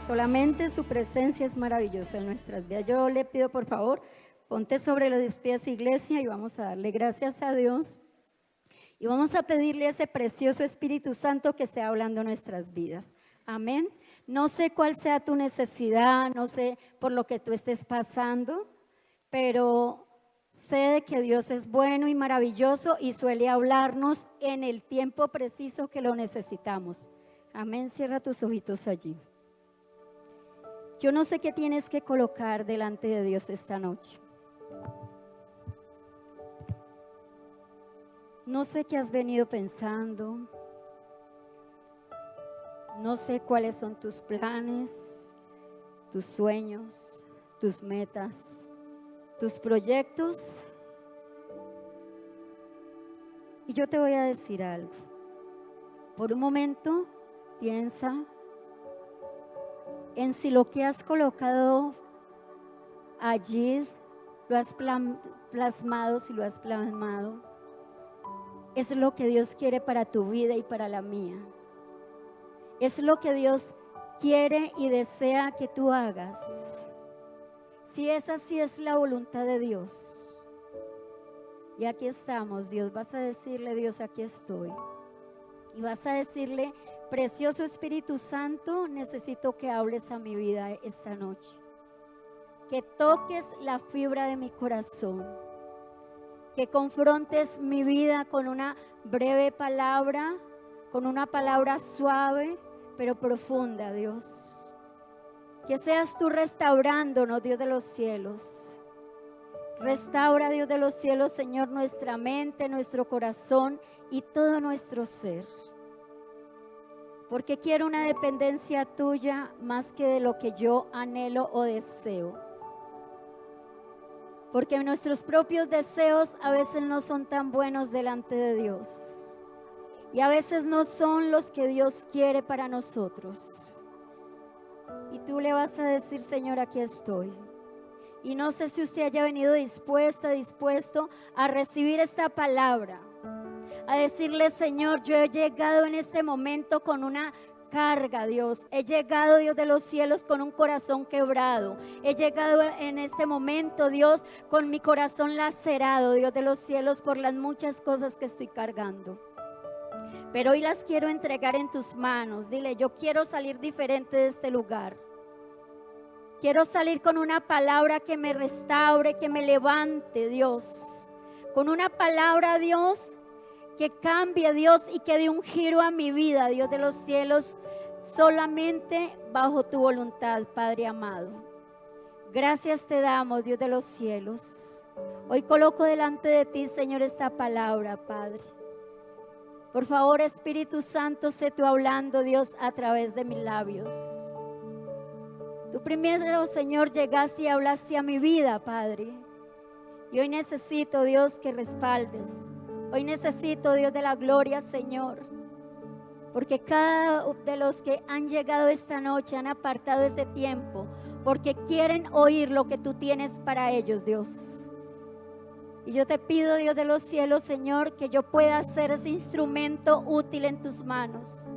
Solamente su presencia es maravillosa en nuestras vidas. Yo le pido, por favor, ponte sobre los pies, iglesia, y vamos a darle gracias a Dios. Y vamos a pedirle a ese precioso Espíritu Santo que esté hablando en nuestras vidas. Amén. No sé cuál sea tu necesidad, no sé por lo que tú estés pasando, pero sé de que Dios es bueno y maravilloso y suele hablarnos en el tiempo preciso que lo necesitamos. Amén. Cierra tus ojitos allí. Yo no sé qué tienes que colocar delante de Dios esta noche. No sé qué has venido pensando. No sé cuáles son tus planes, tus sueños, tus metas, tus proyectos. Y yo te voy a decir algo. Por un momento, piensa en si lo que has colocado allí, lo has plasmado, si lo has plasmado, es lo que Dios quiere para tu vida y para la mía. Es lo que Dios quiere y desea que tú hagas. Si esa sí es la voluntad de Dios. Y aquí estamos, Dios. Vas a decirle, Dios, aquí estoy. Y vas a decirle, precioso Espíritu Santo, necesito que hables a mi vida esta noche. Que toques la fibra de mi corazón. Que confrontes mi vida con una breve palabra, con una palabra suave, pero profunda, Dios. Que seas tú restaurándonos, Dios de los cielos. Restaura, Dios de los cielos, Señor, nuestra mente, nuestro corazón y todo nuestro ser. Porque quiero una dependencia tuya más que de lo que yo anhelo o deseo. Porque nuestros propios deseos a veces no son tan buenos delante de Dios. Y a veces no son los que Dios quiere para nosotros. Y tú le vas a decir, Señor, aquí estoy. Y no sé si usted haya venido dispuesto a recibir esta palabra. A decirle, Señor, yo he llegado en este momento con una carga, Dios. He llegado, Dios de los cielos, con un corazón quebrado. He llegado en este momento, Dios, con mi corazón lacerado, Dios de los cielos, por las muchas cosas que estoy cargando. Pero hoy las quiero entregar en tus manos. Dile, yo quiero salir diferente de este lugar. Quiero salir con una palabra que me restaure, que me levante, Dios. Con una palabra, Dios, que cambie, Dios, y que dé un giro a mi vida, Dios de los cielos, solamente bajo tu voluntad, Padre amado. Gracias te damos, Dios de los cielos. Hoy coloco delante de ti, Señor, esta palabra, Padre. Por favor, Espíritu Santo, sé tú hablando, Dios, a través de mis labios. Tú primero, Señor, llegaste y hablaste a mi vida, Padre. Y hoy necesito, Dios, que respaldes. Hoy necesito, Dios de la gloria, Señor. Porque cada de los que han llegado esta noche han apartado ese tiempo. Porque quieren oír lo que tú tienes para ellos, Dios. Y yo te pido, Dios de los cielos, Señor, que yo pueda ser ese instrumento útil en tus manos.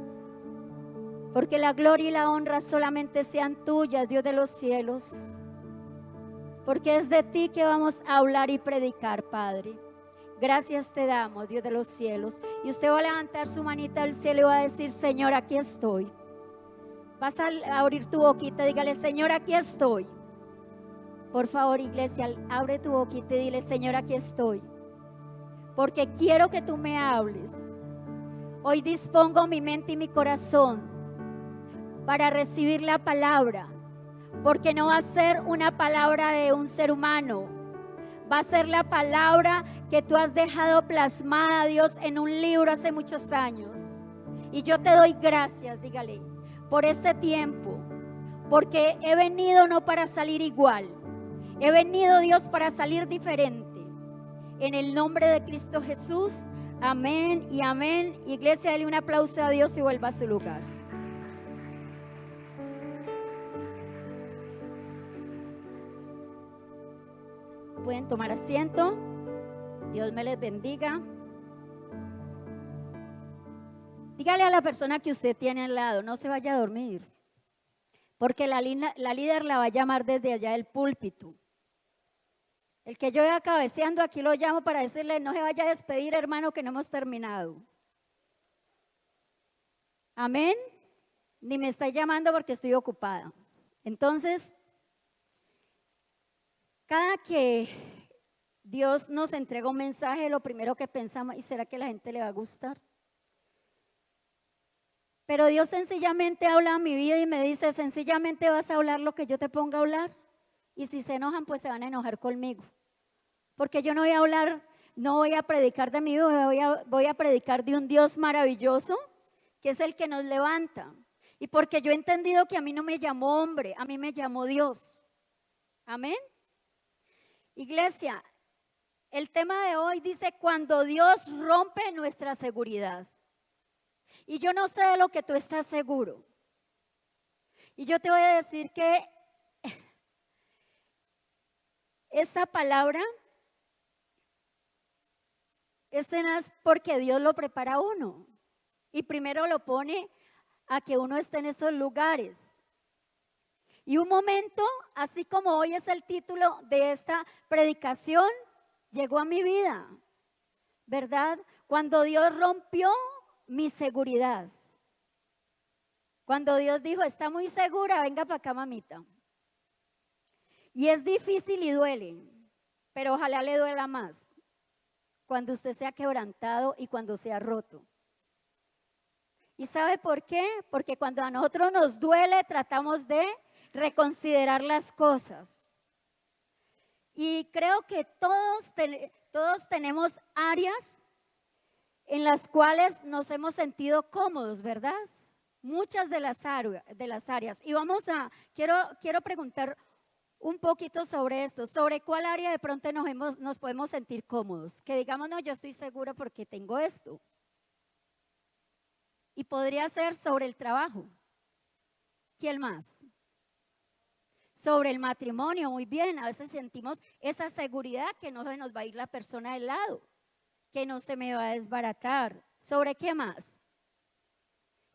Porque la gloria y la honra solamente sean tuyas, Dios de los cielos. Porque es de ti que vamos a hablar y predicar, Padre. Gracias te damos, Dios de los cielos. Y usted va a levantar su manita al cielo y va a decir, Señor, aquí estoy. Vas a abrir tu boquita, dígale, Señor, aquí estoy. Por favor, iglesia, abre tu boquita y dile, Señor, aquí estoy. Porque quiero que tú me hables. Hoy dispongo mi mente y mi corazón para recibir la palabra. Porque no va a ser una palabra de un ser humano. Va a ser la palabra que tú has dejado plasmada, Dios, en un libro hace muchos años. Y yo te doy gracias, dígale, por este tiempo. Porque he venido no para salir igual. He venido, Dios, para salir diferente. En el nombre de Cristo Jesús, amén y amén. Iglesia, dale un aplauso a Dios y vuelva a su lugar. Pueden tomar asiento. Dios me les bendiga. Dígale a la persona que usted tiene al lado, no se vaya a dormir. porque la líder la va a llamar desde allá del púlpito. El que yo vaya cabeceando aquí lo llamo para decirle, no se vaya a despedir, hermano, que no hemos terminado. Amén. Ni me está llamando porque estoy ocupada. Entonces, cada que Dios nos entrega un mensaje, lo primero que pensamos, ¿y será que a la gente le va a gustar? Pero Dios sencillamente habla a mi vida y me dice, sencillamente vas a hablar lo que yo te ponga a hablar. Y si se enojan, pues se van a enojar conmigo. Porque yo no voy a hablar, no voy a predicar de mí, voy a predicar de un Dios maravilloso, que es el que nos levanta. Y porque yo he entendido que a mí no me llamó hombre, a mí me llamó Dios. Amén. Iglesia, el tema de hoy dice, cuando Dios rompe nuestra seguridad. Y yo no sé de lo que tú estás seguro. Y yo te voy a decir que esta palabra es tenaz porque Dios lo prepara a uno. Y primero lo pone a que uno esté en esos lugares. Y un momento, así como hoy es el título de esta predicación, llegó a mi vida, ¿verdad? Cuando Dios rompió mi seguridad. Cuando Dios dijo, está muy segura, venga para acá, mamita. Y es difícil y duele, pero ojalá le duela más cuando usted sea quebrantado y cuando sea roto. ¿Y sabe por qué? Porque cuando a nosotros nos duele, tratamos de reconsiderar las cosas. Y creo que todos tenemos áreas en las cuales nos hemos sentido cómodos, ¿verdad? Muchas de las áreas. Y quiero preguntar un poquito sobre esto, sobre cuál área de pronto nos podemos sentir cómodos. Que digamos, no, yo estoy segura porque tengo esto. Y podría ser sobre el trabajo. ¿Quién más? Sobre el matrimonio, muy bien. A veces sentimos esa seguridad que no se nos va a ir la persona del lado, que no se me va a desbaratar. ¿Sobre qué más?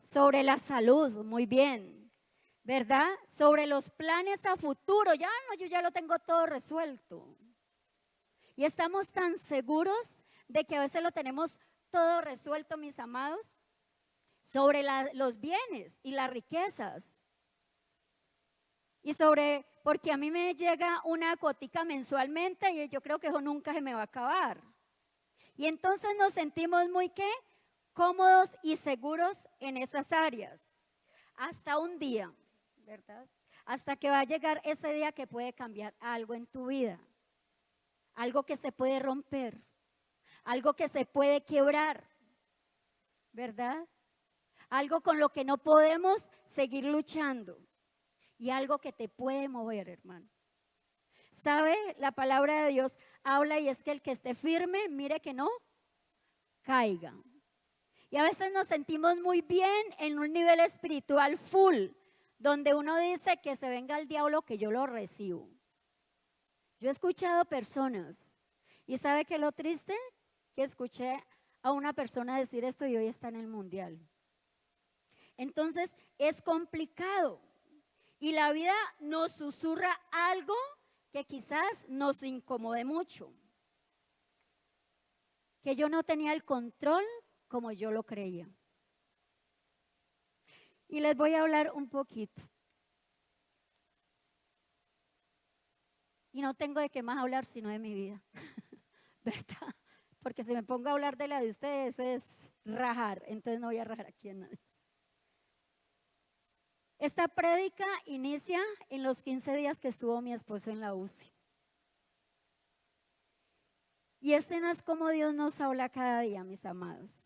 Sobre la salud, muy bien. ¿Verdad? Sobre los planes a futuro. Ya no, yo ya lo tengo todo resuelto. Y estamos tan seguros de que a veces lo tenemos todo resuelto, mis amados. Sobre los bienes y las riquezas. Y porque a mí me llega una cuotica mensualmente y yo creo que eso nunca se me va a acabar. Y entonces nos sentimos muy cómodos y seguros en esas áreas. Hasta un día, ¿verdad? Hasta que va a llegar ese día que puede cambiar algo en tu vida. Algo que se puede romper. Algo que se puede quebrar, ¿verdad? Algo con lo que no podemos seguir luchando. Y algo que te puede mover, hermano. ¿Sabe? La palabra de Dios habla y es que el que esté firme, mire que no caiga. Y a veces nos sentimos muy bien en un nivel espiritual full, donde uno dice que se venga el diablo que yo lo recibo. Yo he escuchado personas, y ¿sabe qué es lo triste? Que escuché a una persona decir esto y hoy está en el mundial. Entonces es complicado y la vida nos susurra algo que quizás nos incomode mucho, que yo no tenía el control como yo lo creía. Y les voy a hablar un poquito. Y no tengo de qué más hablar sino de mi vida, ¿verdad? Porque si me pongo a hablar de la de ustedes, eso es rajar, entonces no voy a rajar aquí en nadie. Esta prédica inicia en los 15 días que estuvo mi esposo en la UCI. Y no es como Dios nos habla cada día, mis amados.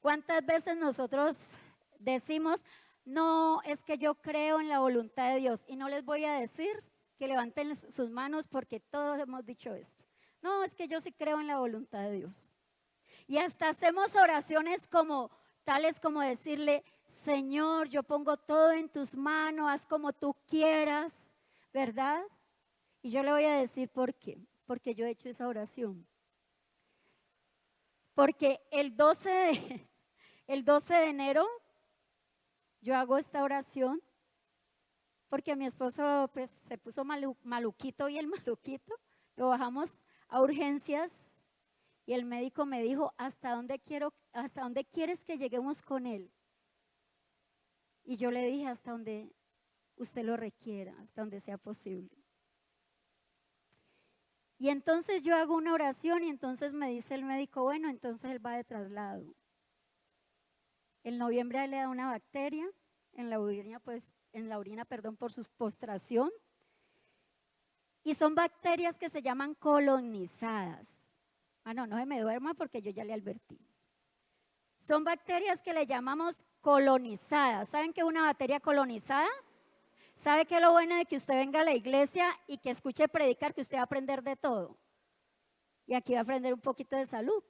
¿Cuántas veces nosotros decimos, no, es que yo creo en la voluntad de Dios? Y no les voy a decir que levanten sus manos porque todos hemos dicho esto. No, es que yo sí creo en la voluntad de Dios. Y hasta hacemos oraciones tales como decirle, Señor, yo pongo todo en tus manos, haz como tú quieras, ¿verdad? Y yo le voy a decir por qué, porque yo he hecho esa oración. Porque el 12 de enero yo hago esta oración porque mi esposo pues se puso maluquito y el maluquito, lo bajamos a urgencias y el médico me dijo, hasta dónde quieres que lleguemos con él? Y yo le dije, hasta donde usted lo requiera, hasta donde sea posible. Y entonces yo hago una oración y entonces me dice el médico, bueno, entonces él va de traslado. En noviembre a él le da una bacteria en la orina, perdón, por su postración. Y son bacterias que se llaman colonizadas. No se me duerma porque yo ya le advertí. Son bacterias que le llamamos colonizadas. ¿Saben qué es una bacteria colonizada? ¿Sabe qué es lo bueno de que usted venga a la iglesia y que escuche predicar, que usted va a aprender de todo? Y aquí va a aprender un poquito de salud.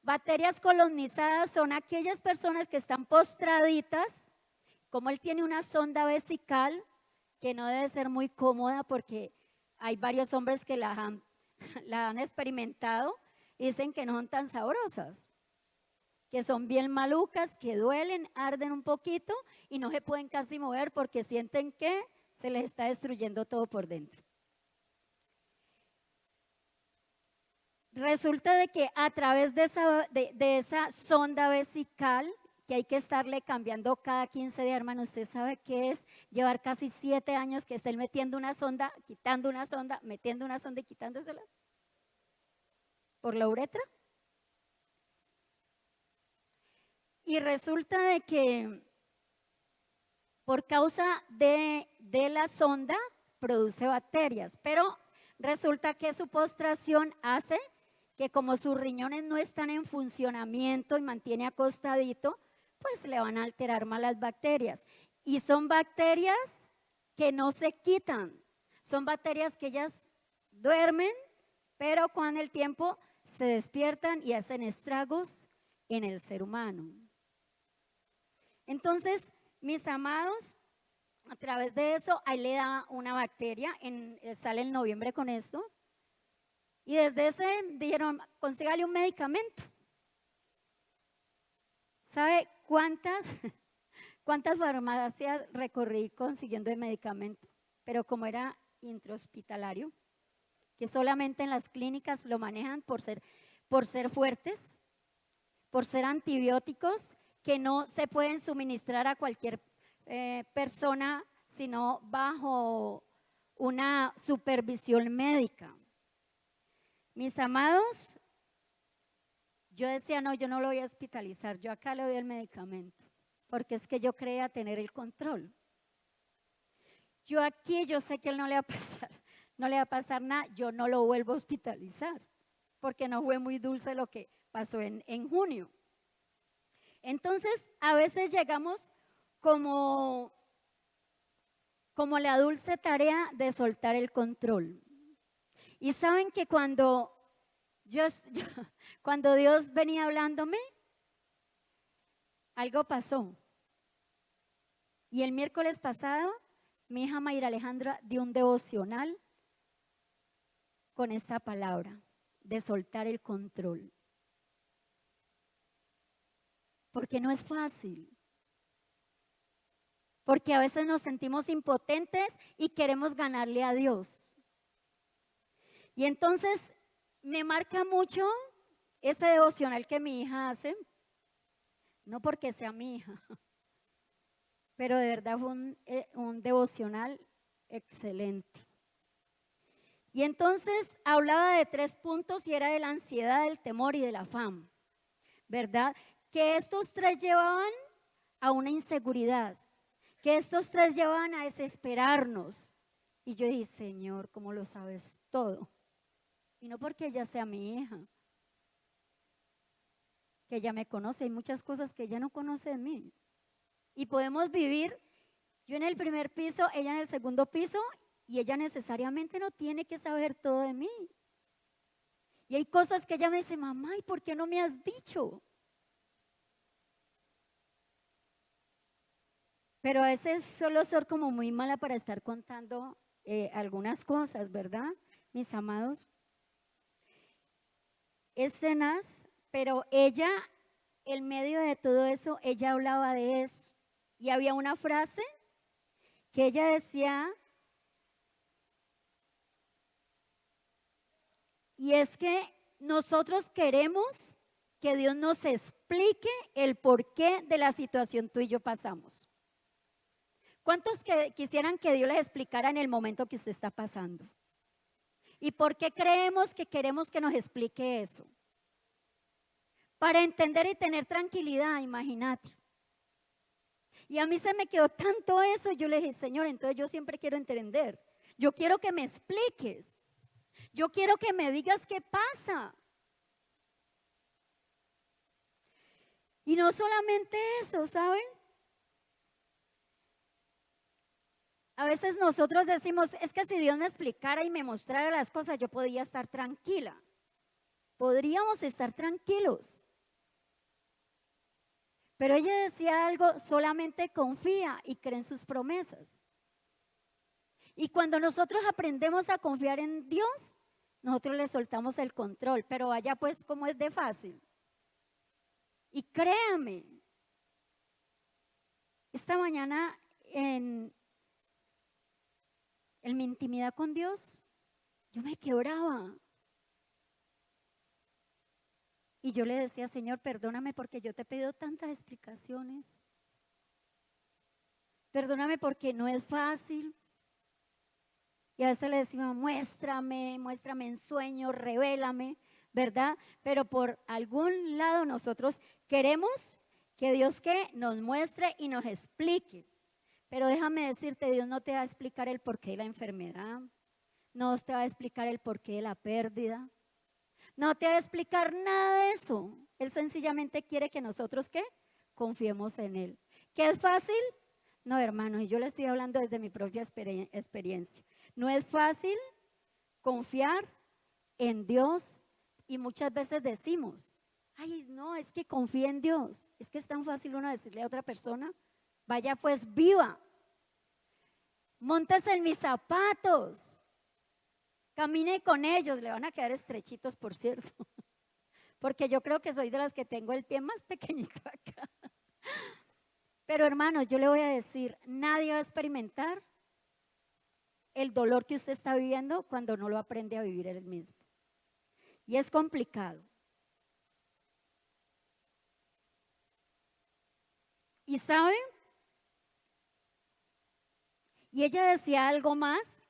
Bacterias colonizadas son aquellas personas que están postraditas, como él tiene una sonda vesical, que no debe ser muy cómoda porque hay varios hombres que la han experimentado y dicen que no son tan sabrosas, que son bien malucas, que duelen, arden un poquito y no se pueden casi mover porque sienten que se les está destruyendo todo por dentro. Resulta de que a través de esa sonda vesical, que hay que estarle cambiando cada 15 días, hermano, usted sabe qué es llevar casi 7 años que estén metiendo una sonda, quitando una sonda, metiendo una sonda y quitándosela por la uretra. Y resulta de que por causa de la sonda produce bacterias, pero resulta que su postración hace que como sus riñones no están en funcionamiento y mantiene acostadito, pues le van a alterar más las bacterias. Y son bacterias que no se quitan, son bacterias que ellas duermen, pero con el tiempo se despiertan y hacen estragos en el ser humano. Entonces, mis amados, a través de eso, ahí le da una bacteria, sale en noviembre con esto, y desde ese dijeron, consígale un medicamento. ¿Sabe cuántas farmacias recorrí consiguiendo el medicamento? Pero como era intrahospitalario, que solamente en las clínicas lo manejan por ser fuertes, por ser antibióticos, que no se pueden suministrar a cualquier persona, sino bajo una supervisión médica. Mis amados, yo decía, no, yo no lo voy a hospitalizar, yo acá le doy el medicamento, porque es que yo creía tener el control. Yo aquí, yo sé que él no le va a pasar nada, yo no lo vuelvo a hospitalizar, porque no fue muy dulce lo que pasó en junio. Entonces, a veces llegamos como la dulce tarea de soltar el control. Y saben que cuando Dios venía hablándome, algo pasó. Y el miércoles pasado, mi hija Mayra Alejandra dio un devocional con esta palabra, de soltar el control. Porque no es fácil. Porque a veces nos sentimos impotentes y queremos ganarle a Dios. Y entonces me marca mucho ese devocional que mi hija hace, no porque sea mi hija, pero de verdad fue un devocional excelente. Y entonces hablaba de 3 puntos y era de la ansiedad, del temor y del afán, ¿verdad? Que estos 3 llevaban a una inseguridad, que estos 3 llevaban a desesperarnos. Y yo dije, Señor, ¿cómo lo sabes todo? Y no porque ella sea mi hija, que ella me conoce, hay muchas cosas que ella no conoce de mí. Y podemos vivir, yo en el primer piso, ella en el segundo piso, y ella necesariamente no tiene que saber todo de mí. Y hay cosas que ella me dice, mamá, ¿y por qué no me has dicho? Pero a veces solo soy como muy mala para estar contando algunas cosas, ¿verdad, mis amados? Es tenaz, pero ella, en medio de todo eso, ella hablaba de eso. Y había una frase que ella decía, y es que nosotros queremos que Dios nos explique el porqué de la situación tú y yo pasamos. ¿Cuántos quisieran que Dios les explicara en el momento que usted está pasando? ¿Y por qué creemos que queremos que nos explique eso? Para entender y tener tranquilidad, imagínate. Y a mí se me quedó tanto eso, yo le dije, Señor, entonces yo siempre quiero entender. Yo quiero que me expliques. Yo quiero que me digas qué pasa. Y no solamente eso, ¿saben? A veces nosotros decimos, es que si Dios me explicara y me mostrara las cosas, yo podría estar tranquila. Podríamos estar tranquilos. Pero ella decía algo, solamente confía y cree en sus promesas. Y cuando nosotros aprendemos a confiar en Dios, nosotros le soltamos el control. Pero vaya pues como es de fácil. Y créame, esta mañana en mi intimidad con Dios, yo me quebraba. Y yo le decía, Señor, perdóname porque yo te he pedido tantas explicaciones. Perdóname porque no es fácil. Y a veces le decía, muéstrame en sueños, revélame, ¿verdad? Pero por algún lado nosotros queremos que Dios que nos muestre y nos explique. Pero déjame decirte, Dios no te va a explicar el porqué de la enfermedad, no te va a explicar el porqué de la pérdida, no te va a explicar nada de eso. Él sencillamente quiere que nosotros, ¿qué? Confiemos en Él. ¿Qué es fácil? No, hermanos, y yo le estoy hablando desde mi propia experiencia. No es fácil confiar en Dios y muchas veces decimos, ay, no, es que confía en Dios. Es que es tan fácil uno decirle a otra persona, vaya pues viva, móntese en mis zapatos, camine con ellos, le van a quedar estrechitos, por cierto, porque yo creo que soy de las que tengo el pie más pequeñito acá. Pero hermanos, yo le voy a decir, nadie va a experimentar el dolor que usted está viviendo cuando no lo aprende a vivir él mismo. Y es complicado. ¿Y sabe? Y ella decía algo más,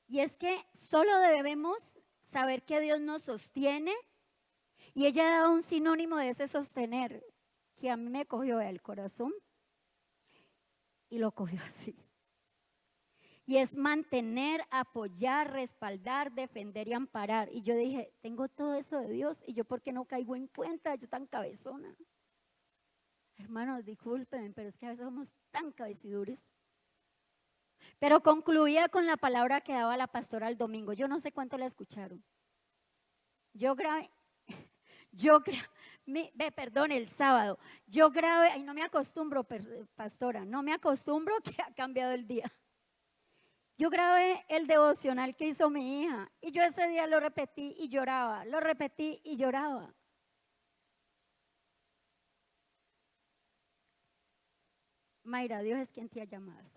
y es que solo debemos saber que Dios nos sostiene, y ella daba un sinónimo de ese sostener, que a mí me cogió el corazón, y lo cogió así. Y es mantener, apoyar, respaldar, defender y amparar. Y yo dije, tengo todo eso de Dios, y yo ¿por qué no caigo en cuenta? Yo tan cabezona. Hermanos, discúlpenme, pero es que a veces somos tan cabeciduros. Pero concluía con la palabra que daba la pastora el domingo. Yo no sé cuánto la escucharon. Perdón, el sábado. Yo grabé, y no me acostumbro, pastora, no me acostumbro que ha cambiado el día. Yo grabé el devocional que hizo mi hija y yo ese día lo repetí y lloraba, lo repetí y lloraba. Mayra, Dios es quien te ha llamado.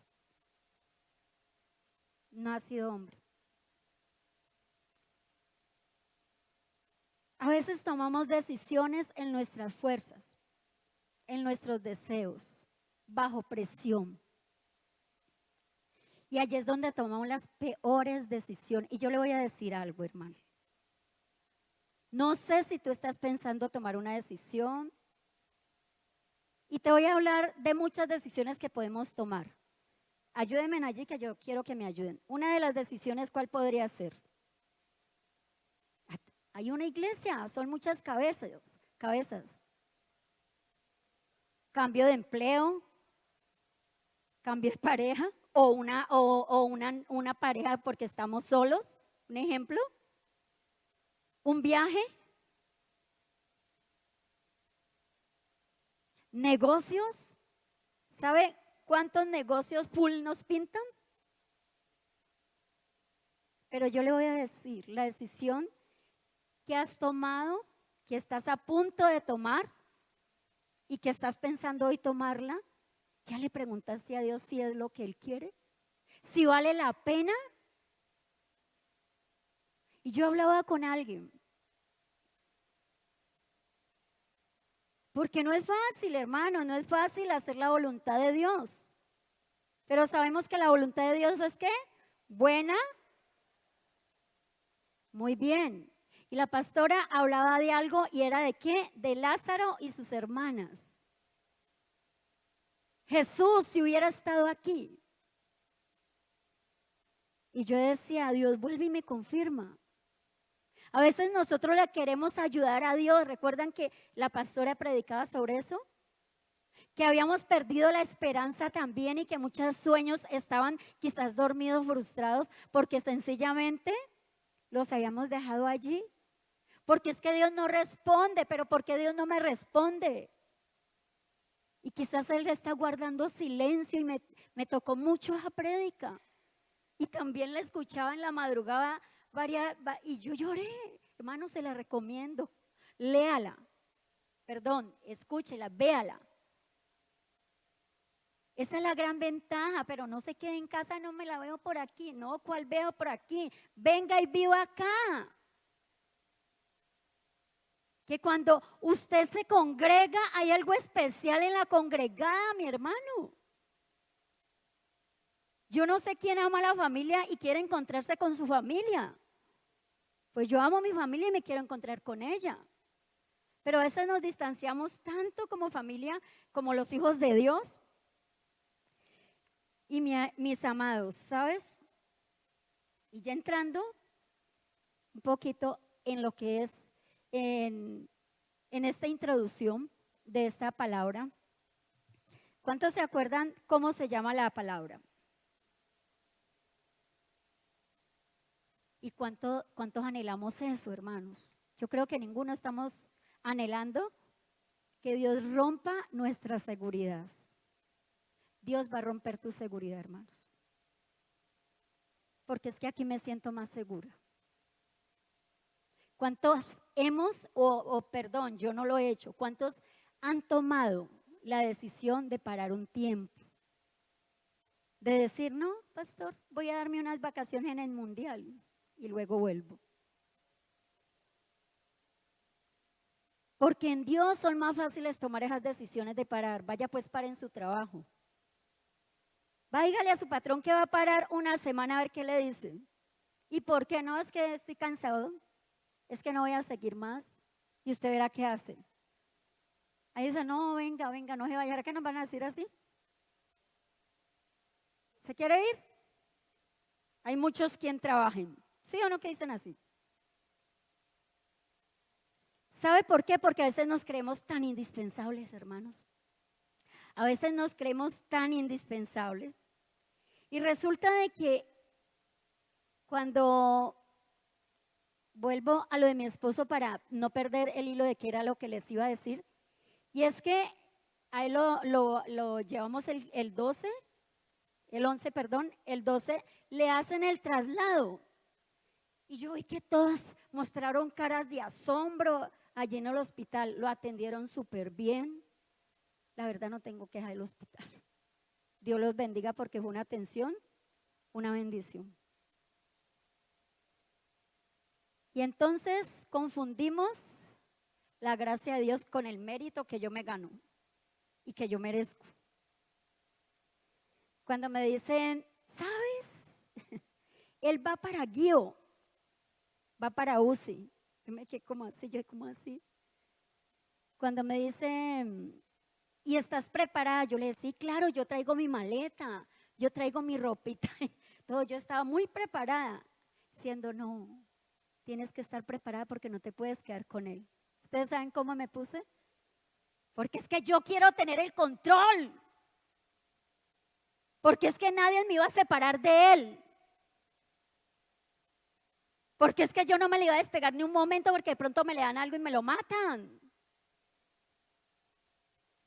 No has sido hombre. A veces tomamos decisiones en nuestras fuerzas, en nuestros deseos, bajo presión. Y allí es donde tomamos las peores decisiones. Y yo le voy a decir algo, hermano. No sé si tú estás pensando tomar una decisión. Y te voy a hablar de muchas decisiones que podemos tomar. Ayúdenme allí que yo quiero que me ayuden. Una de las decisiones, ¿cuál podría ser? Hay una iglesia, son muchas cabezas. Cambio de empleo, cambio de pareja o una pareja porque estamos solos, un ejemplo. Un viaje. Negocios. ¿Sabe cuántos negocios full nos pintan? Pero yo le voy a decir, la decisión que has tomado, que estás a punto de tomar y que estás pensando hoy tomarla, ¿Ya le preguntaste a Dios si es lo que Él quiere? ¿Si vale la pena? Y yo hablaba con alguien, porque no es fácil, hermano, no es fácil hacer la voluntad de Dios. Pero sabemos que la voluntad de Dios es ¿qué? Buena, muy bien. Y la pastora hablaba de algo y era de qué? De Lázaro y sus hermanas. Jesús, si hubiera estado aquí. Y yo decía, Dios, vuelve y me confirma. A veces nosotros le queremos ayudar a Dios. ¿Recuerdan que la pastora predicaba sobre eso? Que habíamos perdido la esperanza también y que muchos sueños estaban quizás dormidos, frustrados, porque sencillamente los habíamos dejado allí. Porque es que Dios no responde, pero ¿por qué Dios no me responde? Y quizás Él está guardando silencio y me tocó mucho esa prédica. Y también la escuchaba en la madrugada y yo lloré. Hermano, se la recomiendo. Léala. Perdón, escúchela, véala. Esa es la gran ventaja, pero no se quede en casa, no me la veo por aquí. No, ¿cuál veo por aquí? Venga y viva acá. Que cuando usted se congrega, hay algo especial en la congregada, mi hermano. Yo no sé quién ama a la familia y quiere encontrarse con su familia. Pues yo amo a mi familia y me quiero encontrar con ella. Pero a veces nos distanciamos tanto como familia, como los hijos de Dios. Y mis amados, ¿sabes? Y ya entrando un poquito en lo que es en esta introducción de esta palabra. ¿Cuántos se acuerdan cómo se llama la palabra? ¿Y cuántos anhelamos eso, hermanos? Yo creo que ninguno estamos anhelando que Dios rompa nuestra seguridad. Dios va a romper tu seguridad, hermanos. Porque es que aquí me siento más segura. ¿Cuántos perdón, yo no lo he hecho, cuántos han tomado la decisión de parar un tiempo? De decir, no, pastor, voy a darme unas vacaciones en el mundial y luego vuelvo. Porque en Dios son más fáciles tomar esas decisiones de parar. Vaya pues, paren su trabajo. Dígale a su patrón que va a parar una semana a ver qué le dice. ¿Y por qué no? Es que estoy cansado. Es que no voy a seguir más. Y usted verá qué hace. Ahí dice, no, venga, no se vaya. ¿Ahora qué nos van a decir así? ¿Se quiere ir? Hay muchos quien trabajen. ¿Sí o no que dicen así? ¿Sabe por qué? Porque a veces nos creemos tan indispensables, hermanos. A veces nos creemos tan indispensables. Y resulta de que cuando vuelvo a lo de mi esposo para no perder el hilo de qué era lo que les iba a decir, y es que a él lo llevamos el 12, el 11, perdón, el 12, le hacen el traslado. Y yo vi que todas mostraron caras de asombro allí en el hospital, lo atendieron súper bien. La verdad no tengo queja del hospital. Dios los bendiga porque fue una atención, una bendición. Y entonces confundimos la gracia de Dios con el mérito que yo me gano y que yo merezco. Cuando me dicen, ¿sabes? Él va para Guío, va para UCI. Yo me quedé como así, yo como así. Cuando me dicen, ¿y estás preparada? Yo le decía, sí, claro, yo traigo mi maleta, yo traigo mi ropita, todo, yo estaba muy preparada, diciendo, no, tienes que estar preparada porque no te puedes quedar con él. ¿Ustedes saben cómo me puse? Porque es que yo quiero tener el control, porque es que nadie me iba a separar de él, porque es que yo no me le iba a despegar ni un momento porque de pronto me le dan algo y me lo matan.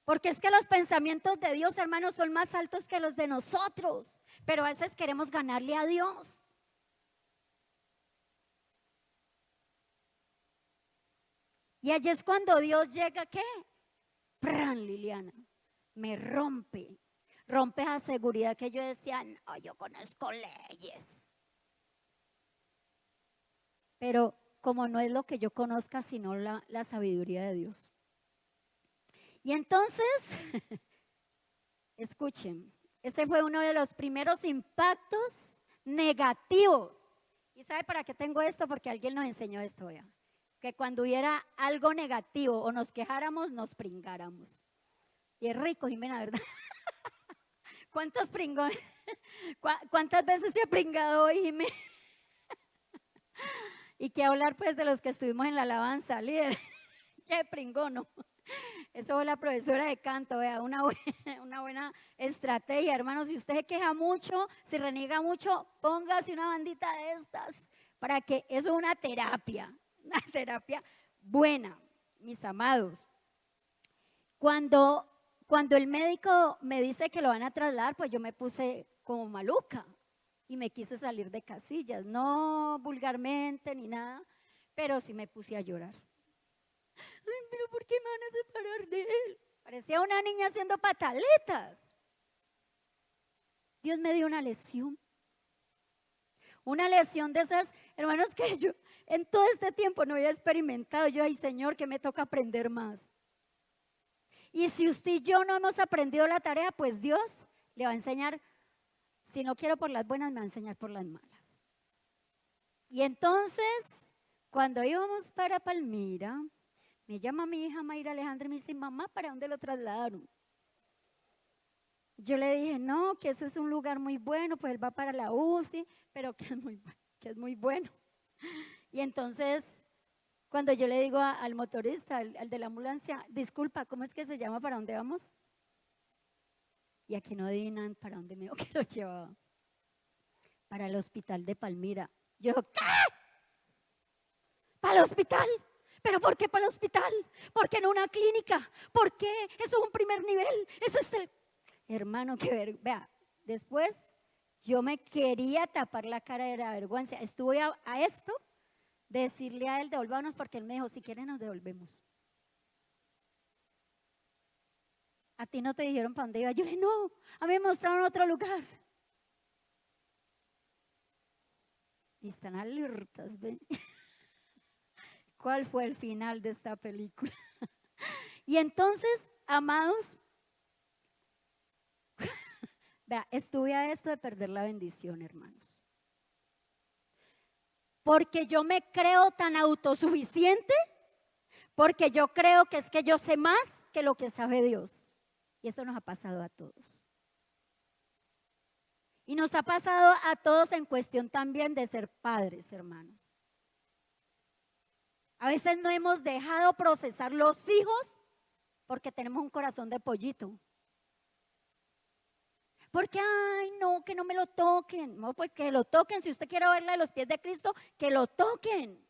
Porque es que los pensamientos de Dios, hermanos, son más altos que los de nosotros. Pero a veces queremos ganarle a Dios. Y allí es cuando Dios llega, ¿qué? ¡Pran, Liliana! Me rompe. rompe esa seguridad que yo decía, no, yo conozco leyes. Pero como no es lo que yo conozca, sino la sabiduría de Dios. Y entonces, escuchen, ese fue uno de los primeros impactos negativos. ¿Y sabe para qué tengo esto? Porque alguien nos enseñó esto ya. Que cuando hubiera algo negativo o nos quejáramos, nos pringáramos. Y es rico, Jimena, ¿verdad? ¿Cuántos pringones? ¿Cuántas veces se ha pringado hoy, Jimena? Y que hablar pues de los que estuvimos en la alabanza, líder. Ya pringó, ¿no? Eso fue la profesora de canto, vea, una buena estrategia, hermanos. Si usted se queja mucho, si reniega mucho, póngase una bandita de estas para que eso es una terapia buena, mis amados. Cuando el médico me dice que lo van a trasladar, pues yo me puse como maluca y me quise salir de casillas, no vulgarmente ni nada, pero sí me puse a llorar. Ay, pero ¿por qué me van a separar de él? Parecía una niña haciendo pataletas. Dios me dio una lesión de esas, hermanos, que yo en todo este tiempo no había experimentado. Yo, ay Señor, que me toca aprender más. Y si usted y yo no hemos aprendido la tarea, pues Dios le va a enseñar, si no quiero por las buenas, me va a enseñar por las malas. Y entonces, cuando íbamos para Palmira, me llama mi hija Mayra Alejandra y me dice, mamá, ¿para dónde lo trasladaron? Yo le dije, no, que eso es un lugar muy bueno, pues él va para la UCI, pero que es muy bueno. Y entonces, cuando yo le digo al motorista, al de la ambulancia, disculpa, ¿cómo es que se llama para dónde vamos? Y aquí no adivinan para dónde me dijo que lo llevaba. Para el hospital de Palmira. Yo, ¿qué? ¿Para el hospital? ¿Pero por qué para el hospital? ¿Por qué no una clínica? ¿Por qué? Eso es un primer nivel. Eso es el... Hermano, vea, después yo me quería tapar la cara de la vergüenza. Estuve a esto de decirle a él, devolvámonos, porque él me dijo, si quieren nos devolvemos. ¿A ti no te dijeron para dónde iba? Yo le dije, no, a mí me mostraron otro lugar. Y están alertas, ¿ven? ¿Cuál fue el final de esta película? Y entonces, amados, vea, estuve a esto de perder la bendición, hermanos. Porque yo me creo tan autosuficiente, porque yo creo que es que yo sé más que lo que sabe Dios. Y eso nos ha pasado a todos. Y nos ha pasado a todos en cuestión también de ser padres, hermanos. A veces no hemos dejado procesar los hijos porque tenemos un corazón de pollito. Porque, ay, no, que no me lo toquen. No, pues que lo toquen. Si usted quiere verla de los pies de Cristo, que lo toquen.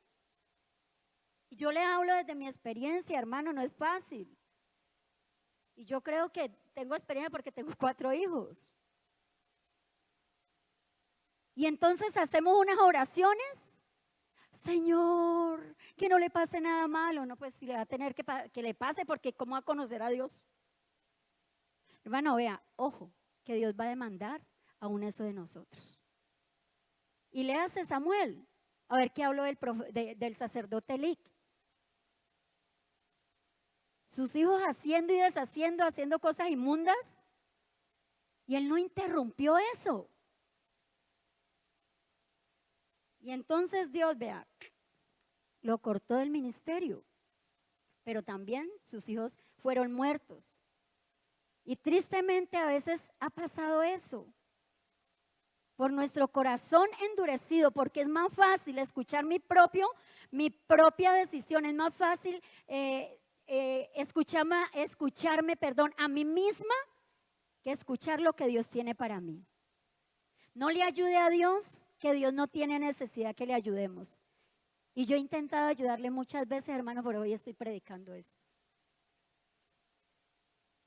Y yo le hablo desde mi experiencia, hermano, no es fácil. Y yo creo que tengo experiencia porque tengo 4 hijos. Y entonces hacemos unas oraciones. Señor, que no le pase nada malo. No, pues si le va a tener que le pase, porque ¿cómo va a conocer a Dios? Hermano, vea, ojo, que Dios va a demandar aún eso de nosotros. Y le hace Samuel, a ver qué habló del sacerdote Eli. Sus hijos haciendo y deshaciendo, haciendo cosas inmundas, y él no interrumpió eso. Y entonces Dios, vea, lo cortó del ministerio, pero también sus hijos fueron muertos. Y tristemente a veces ha pasado eso, por nuestro corazón endurecido, porque es más fácil escuchar mi propia decisión, es más fácil escucharme a mí misma que escuchar lo que Dios tiene para mí. No le ayude a Dios, que Dios no tiene necesidad que le ayudemos. Y yo he intentado ayudarle muchas veces, hermano, pero hoy estoy predicando esto.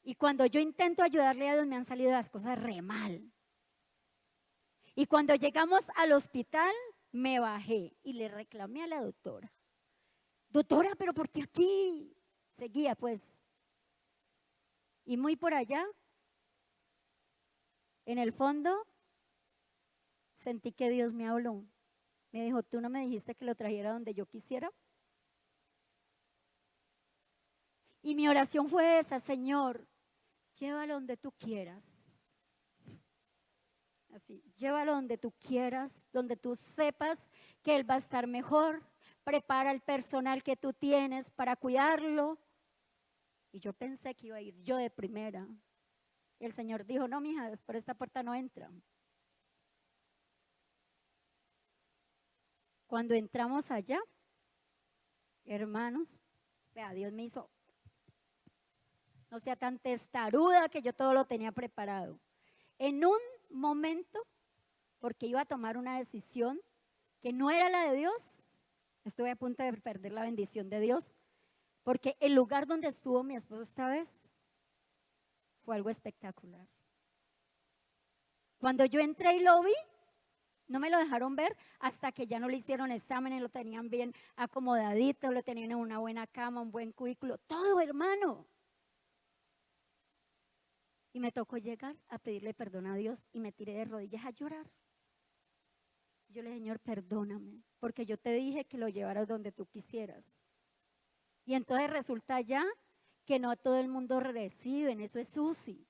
Y cuando yo intento ayudarle a Dios, me han salido las cosas re mal. Y cuando llegamos al hospital, me bajé y le reclamé a la doctora. Doctora, pero ¿por qué aquí? Seguía pues. Y muy por allá, En el fondo sentí que Dios me habló. Me dijo, ¿tú no me dijiste que lo trajera donde yo quisiera? Y mi oración fue esa: Señor, llévalo donde tú quieras. Así, llévalo donde tú quieras, donde tú sepas que él va a estar mejor. Prepara el personal que tú tienes para cuidarlo. Y yo pensé que iba a ir yo de primera. Y el Señor dijo, no, mija, por esta puerta no entra. Cuando entramos allá, hermanos, vea, Dios me hizo, no sea tan testaruda que yo todo lo tenía preparado. En un momento, porque iba a tomar una decisión que no era la de Dios, estuve a punto de perder la bendición de Dios, porque el lugar donde estuvo mi esposo esta vez fue algo espectacular. Cuando yo entré y lo vi, no me lo dejaron ver hasta que ya no le hicieron exámenes, lo tenían bien acomodadito, lo tenían en una buena cama, un buen cubículo, todo, hermano. Y me tocó llegar a pedirle perdón a Dios y me tiré de rodillas a llorar. Yo le dije, Señor, perdóname, porque yo te dije que lo llevaras donde tú quisieras. Y entonces resulta ya que no todo el mundo recibe, eso es UCI.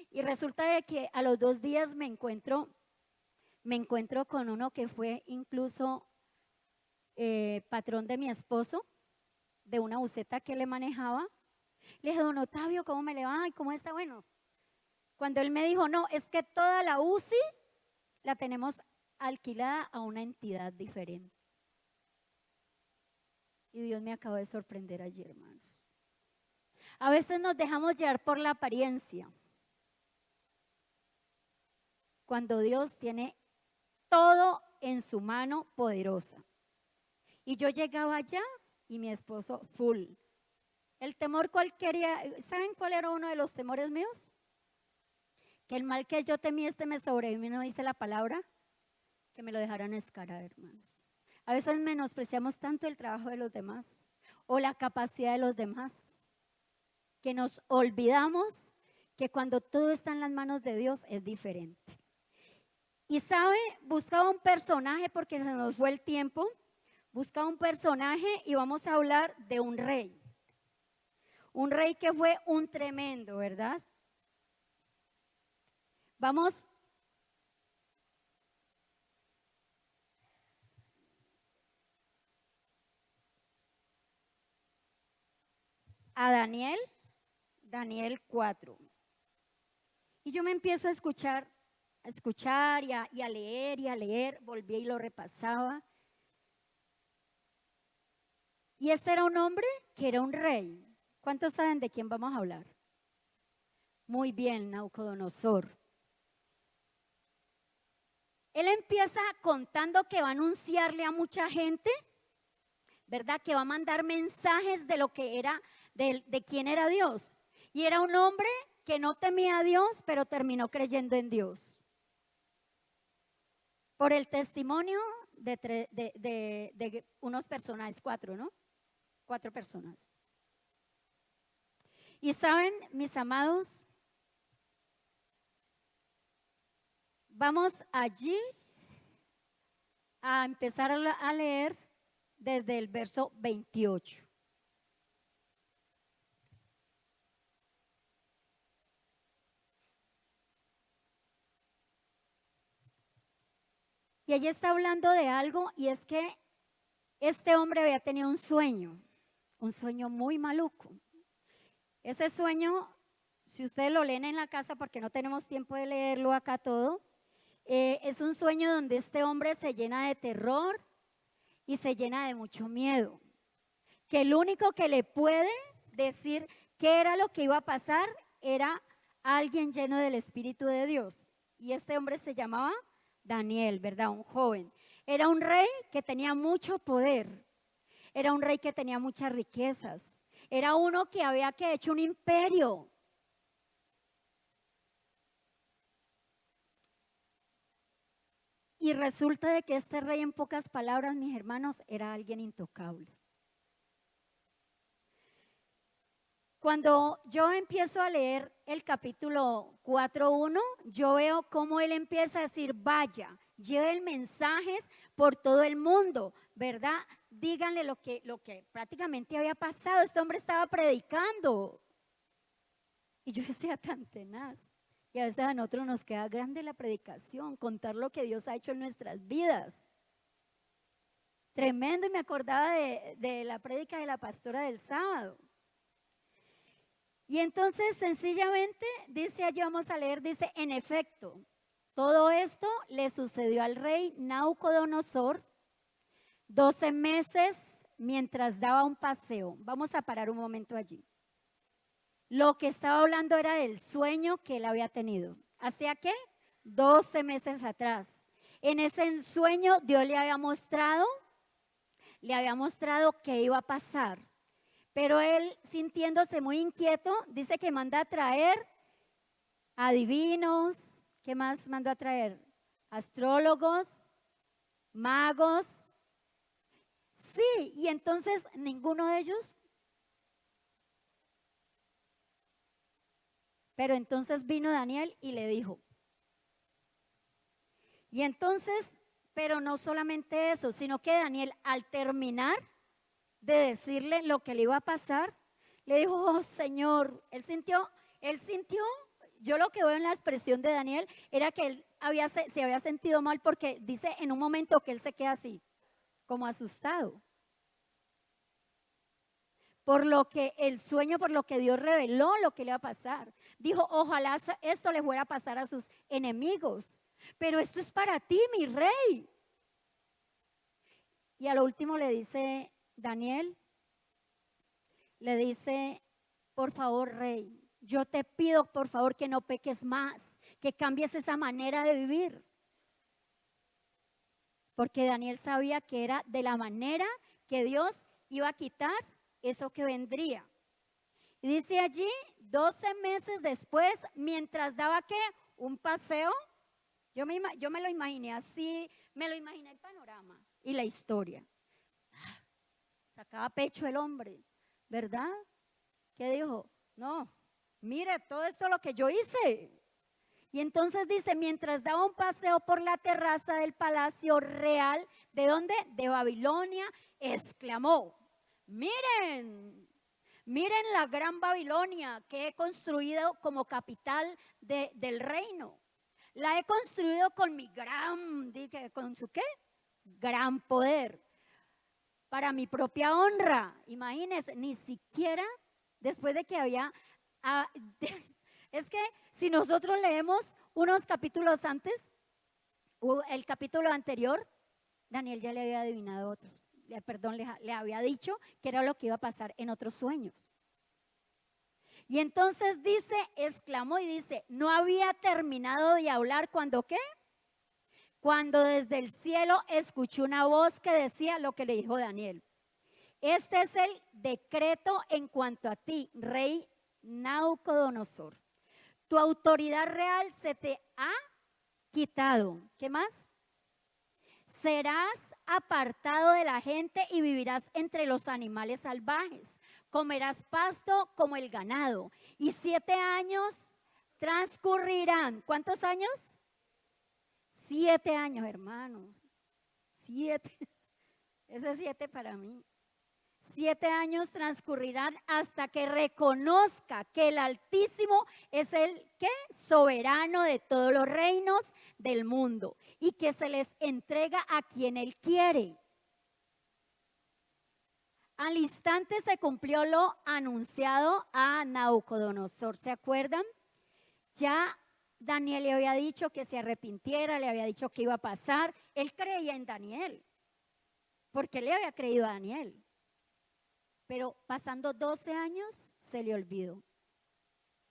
Y resulta de que a los 2 días me encuentro con uno que fue incluso patrón de mi esposo, de una buseta que le manejaba. Le dije, don Otavio, ¿cómo me le va? ¿Y cómo está? Bueno, cuando él me dijo, no, es que toda la UCI la tenemos alquilada a una entidad diferente. Y Dios me acabó de sorprender allí, hermanos. A veces nos dejamos llevar por la apariencia, cuando Dios tiene todo en su mano poderosa. Y yo llegaba allá y mi esposo full. El temor, ¿cuál quería? ¿Saben cuál era uno de los temores míos? Que el mal que yo temía me sobrevino, dice la palabra, que me lo dejaran escalar, hermanos. A veces menospreciamos tanto el trabajo de los demás o la capacidad de los demás, que nos olvidamos que cuando todo está en las manos de Dios es diferente. Y sabe, buscaba un personaje porque se nos fue el tiempo, buscaba un personaje y vamos a hablar de un rey. Un rey que fue un tremendo, ¿verdad? Vamos a Daniel 4. Y yo me empiezo a escuchar y a leer, volví y lo repasaba. Y este era un hombre que era un rey. ¿Cuántos saben de quién vamos a hablar? Muy bien, Nabucodonosor. Él empieza contando que va a anunciarle a mucha gente, ¿verdad? Que va a mandar mensajes de lo que era, de quién era Dios. Y era un hombre que no temía a Dios, pero terminó creyendo en Dios. Por el testimonio de unos personajes, 4, ¿no? 4 personas. Y saben, mis amados, vamos allí a empezar a leer desde el verso 28. Y allí está hablando de algo, y es que este hombre había tenido un sueño muy maluco. Ese sueño, si ustedes lo leen en la casa, porque no tenemos tiempo de leerlo acá todo, es un sueño donde este hombre se llena de terror y se llena de mucho miedo. Que el único que le puede decir qué era lo que iba a pasar era alguien lleno del Espíritu de Dios. Y este hombre se llamaba Daniel, ¿verdad? Un joven. Era un rey que tenía mucho poder. Era un rey que tenía muchas riquezas. Era uno que había hecho un imperio. Y resulta de que este rey, en pocas palabras, mis hermanos, era alguien intocable. Cuando yo empiezo a leer el capítulo 4:1, yo veo cómo él empieza a decir, vaya, lleven mensajes por todo el mundo, ¿verdad? Díganle lo que prácticamente había pasado. Este hombre estaba predicando. Y yo decía tan tenaz. Y a veces a nosotros nos queda grande la predicación, contar lo que Dios ha hecho en nuestras vidas. Tremendo, y me acordaba de la prédica de la pastora del sábado. Y entonces sencillamente dice, allí vamos a leer, dice, en efecto, todo esto le sucedió al rey Nabucodonosor 12 meses mientras daba un paseo. Vamos a parar un momento allí. Lo que estaba hablando era del sueño que él había tenido. ¿Hacía qué? 12 meses atrás. En ese sueño Dios le había mostrado qué iba a pasar. Pero él, sintiéndose muy inquieto, dice que manda a traer adivinos. ¿Qué más mandó a traer? Astrólogos, magos. Sí, y entonces ninguno de ellos. Pero entonces vino Daniel y le dijo. Y entonces, pero no solamente eso, sino que Daniel, al terminar de decirle lo que le iba a pasar, le dijo, oh Señor, él sintió, yo lo que veo en la expresión de Daniel era que él se había sentido mal, porque dice en un momento que él se queda así, como asustado. Por lo que el sueño, por lo que Dios reveló lo que le iba a pasar. Dijo, ojalá esto le fuera a pasar a sus enemigos, pero esto es para ti, mi rey. Y a lo último le dice Daniel, le dice, por favor, rey, yo te pido por favor que no peques más, que cambies esa manera de vivir. Porque Daniel sabía que era de la manera que Dios iba a quitar eso que vendría. Y dice allí, 12 meses después, mientras daba ¿qué? Un paseo. Yo me lo imaginé así, me lo imaginé el panorama y la historia. Sacaba pecho el hombre, ¿verdad? ¿Qué dijo? No, mire todo esto lo que yo hice. Y entonces dice, mientras daba un paseo por la terraza del palacio real, ¿de dónde? De Babilonia, exclamó, miren la gran Babilonia que he construido como capital del reino. La he construido con mi ¿con su qué? Gran poder, para mi propia honra. Imagínense, ni siquiera después de que había... es que si nosotros leemos unos capítulos antes, el capítulo anterior, Daniel ya le había adivinado otros. Le había dicho que era lo que iba a pasar en otros sueños. Y entonces dice, exclamó y dice, no había terminado de hablar cuando ¿qué? Cuando desde el cielo escuchó una voz que decía lo que le dijo Daniel. Este es el decreto en cuanto a ti, rey Nabucodonosor. Tu autoridad real se te ha quitado. ¿Qué más? Serás apartado de la gente y vivirás entre los animales salvajes. Comerás pasto como el ganado. Y 7 años transcurrirán. ¿Cuántos años? 7 años, hermanos. 7. Ese es 7 para mí. 7 años transcurrirán hasta que reconozca que el Altísimo es el ¿qué? Soberano de todos los reinos del mundo y que se les entrega a quien Él quiere. Al instante se cumplió lo anunciado a Nabucodonosor. ¿Se acuerdan? Ya Daniel le había dicho que se arrepintiera, le había dicho que iba a pasar. Él creía en Daniel, porque le había creído a Daniel. Pero pasando 12 años se le olvidó.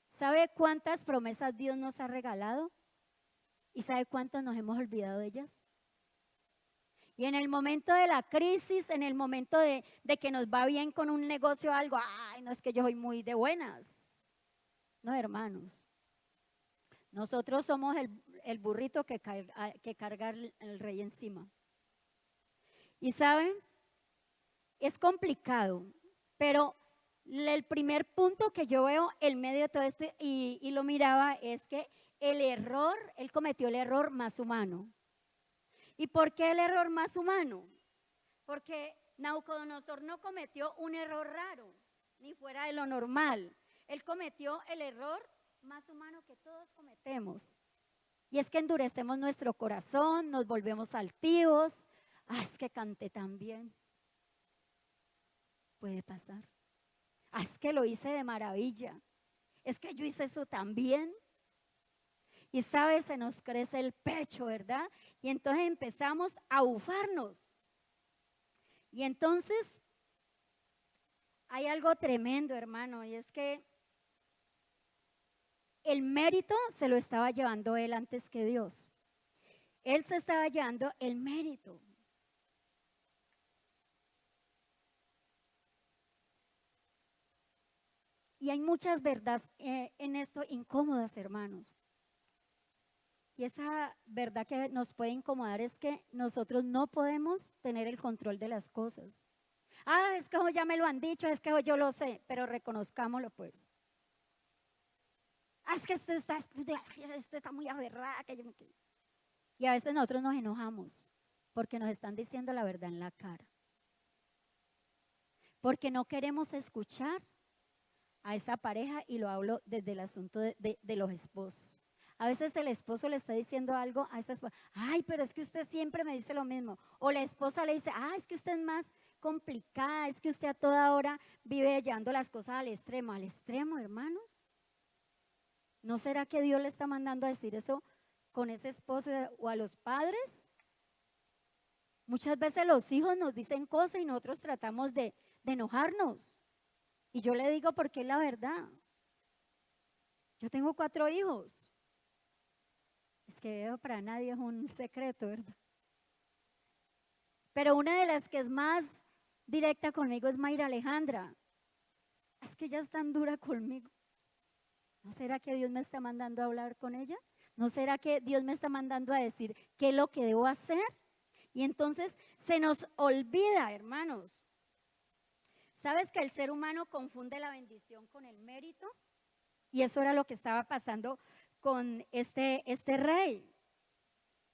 ¿Sabe cuántas promesas Dios nos ha regalado? ¿Y sabe cuántas nos hemos olvidado de ellas? Y en el momento de la crisis, en el momento de que nos va bien con un negocio o algo, ay, no es que yo soy muy de buenas. No, hermanos. Nosotros somos el burrito que carga el rey encima. Y saben, es complicado. Pero el primer punto que yo veo en medio de todo esto y lo miraba es que el error, él cometió el error más humano. ¿Y por qué el error más humano? Porque Nabucodonosor no cometió un error raro, ni fuera de lo normal. Él cometió el error más humano que todos cometemos. Y es que endurecemos nuestro corazón, nos volvemos altivos. Ah, es que canté tan bien. Puede pasar. Ah, es que lo hice de maravilla. Es que yo hice eso también. Y sabes, se nos crece el pecho, ¿verdad? Y entonces empezamos a bufarnos. Y entonces hay algo tremendo, hermano, y es que el mérito se lo estaba llevando él antes que Dios. Él se estaba llevando el mérito. Y hay muchas verdades en esto incómodas, hermanos. Y esa verdad que nos puede incomodar es que nosotros no podemos tener el control de las cosas. Ah, es que ya me lo han dicho, es que yo lo sé, pero reconozcámoslo pues. Ah, es que esto está muy aberrado. Y a veces nosotros nos enojamos porque nos están diciendo la verdad en la cara. Porque no queremos escuchar a esa pareja, y lo hablo desde el asunto de los esposos. A veces el esposo le está diciendo algo a esa esposa. Ay, pero es que usted siempre me dice lo mismo. O la esposa le dice, ah, es que usted es más complicada, es que usted a toda hora vive llevando las cosas al extremo, hermanos. ¿No será que Dios le está mandando a decir eso con ese esposo o a los padres? Muchas veces los hijos nos dicen cosas y nosotros tratamos de enojarnos. Y yo le digo porque es la verdad. Yo tengo 4 hijos. Es que para nadie es un secreto, ¿verdad? Pero una de las que es más directa conmigo es Mayra Alejandra. Es que ella es tan dura conmigo. ¿No será que Dios me está mandando a hablar con ella? ¿No será que Dios me está mandando a decir qué es lo que debo hacer? Y entonces se nos olvida, hermanos. ¿Sabes que el ser humano confunde la bendición con el mérito? Y eso era lo que estaba pasando con este rey.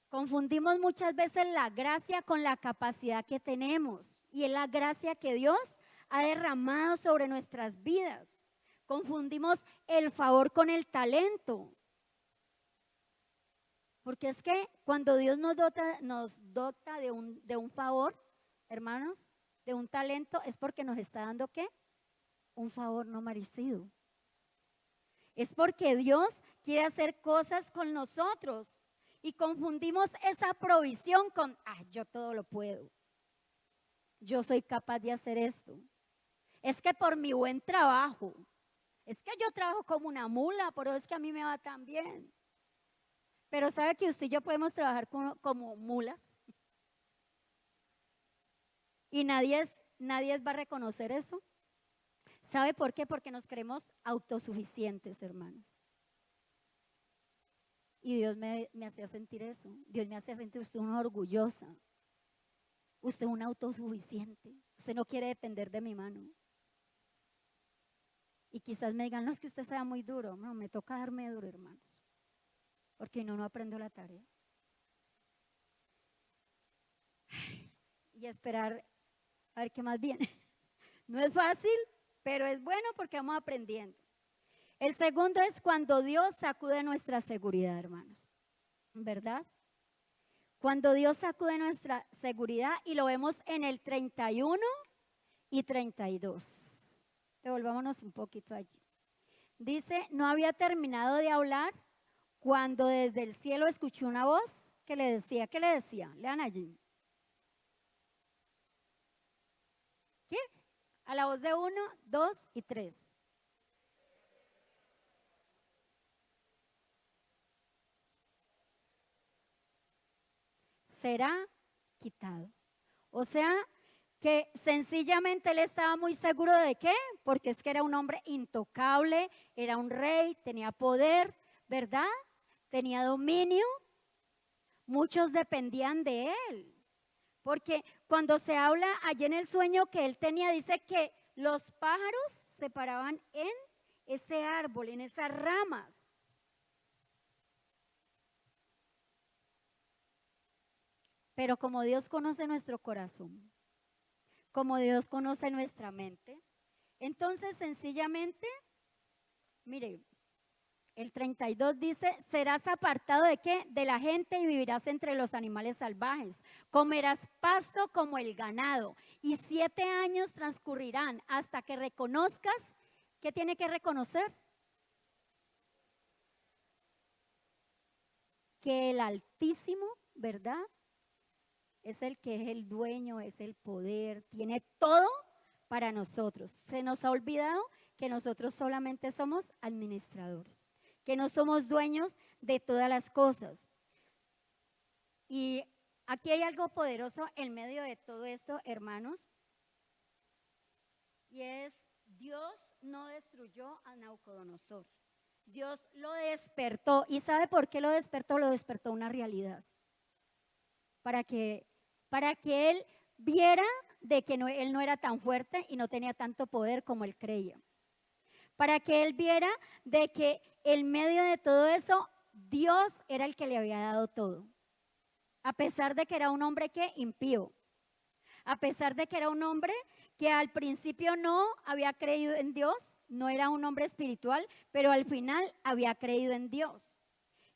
Confundimos muchas veces la gracia con la capacidad que tenemos. Y es la gracia que Dios ha derramado sobre nuestras vidas. Confundimos el favor con el talento. Porque es que cuando Dios nos dota de un favor, hermanos, de un talento, es porque nos está dando ¿qué? Un favor no merecido. Es porque Dios quiere hacer cosas con nosotros y confundimos esa provisión con, yo todo lo puedo. Yo soy capaz de hacer esto. Es que por mi buen trabajo, es que yo trabajo como una mula, por eso es que a mí me va tan bien. Pero ¿sabe que usted y yo podemos trabajar como mulas? Y nadie va a reconocer eso. ¿Sabe por qué? Porque nos creemos autosuficientes, hermano. Y Dios me hacía sentir eso. Dios me hacía sentir usted una orgullosa. Usted una autosuficiente. Usted no quiere depender de mi mano. Y quizás me digan, no es que usted sea muy duro. No, me toca darme duro, hermanos. Porque no aprendo la tarea. Y esperar a ver qué más viene. No es fácil, pero es bueno porque vamos aprendiendo. El segundo es cuando Dios sacude nuestra seguridad, hermanos. ¿Verdad? Cuando Dios sacude nuestra seguridad, y lo vemos en el 31 y 32. Devolvámonos un poquito allí. Dice, no había terminado de hablar cuando desde el cielo escuchó una voz que le decía, ¿qué le decía? Lean allí. ¿Qué? A la voz de 1, 2 y 3. Será quitado. O sea, que sencillamente él estaba muy seguro de qué, porque es que era un hombre intocable, era un rey, tenía poder, ¿verdad? Tenía dominio. Muchos dependían de él, porque cuando se habla allí en el sueño que él tenía, dice que los pájaros se paraban en ese árbol, en esas ramas. Pero como Dios conoce nuestro corazón, como Dios conoce nuestra mente, entonces sencillamente, mire, el 32 dice, serás apartado ¿de qué? De la gente y vivirás entre los animales salvajes. Comerás pasto como el ganado y 7 años transcurrirán hasta que reconozcas. ¿Qué tiene que reconocer? Que el Altísimo, ¿verdad? Es el que es el dueño, es el poder, tiene todo para nosotros. Se nos ha olvidado que nosotros solamente somos administradores, que no somos dueños de todas las cosas. Y aquí hay algo poderoso en medio de todo esto, hermanos, y es Dios no destruyó a Nabucodonosor. Dios lo despertó. ¿Y sabe por qué lo despertó? Lo despertó una realidad. Para que él viera de que él no era tan fuerte y no tenía tanto poder como él creía. Para que él viera de que en medio de todo eso, Dios era el que le había dado todo. A pesar de que era un hombre que impío. A pesar de que era un hombre que al principio no había creído en Dios, no era un hombre espiritual, pero al final había creído en Dios.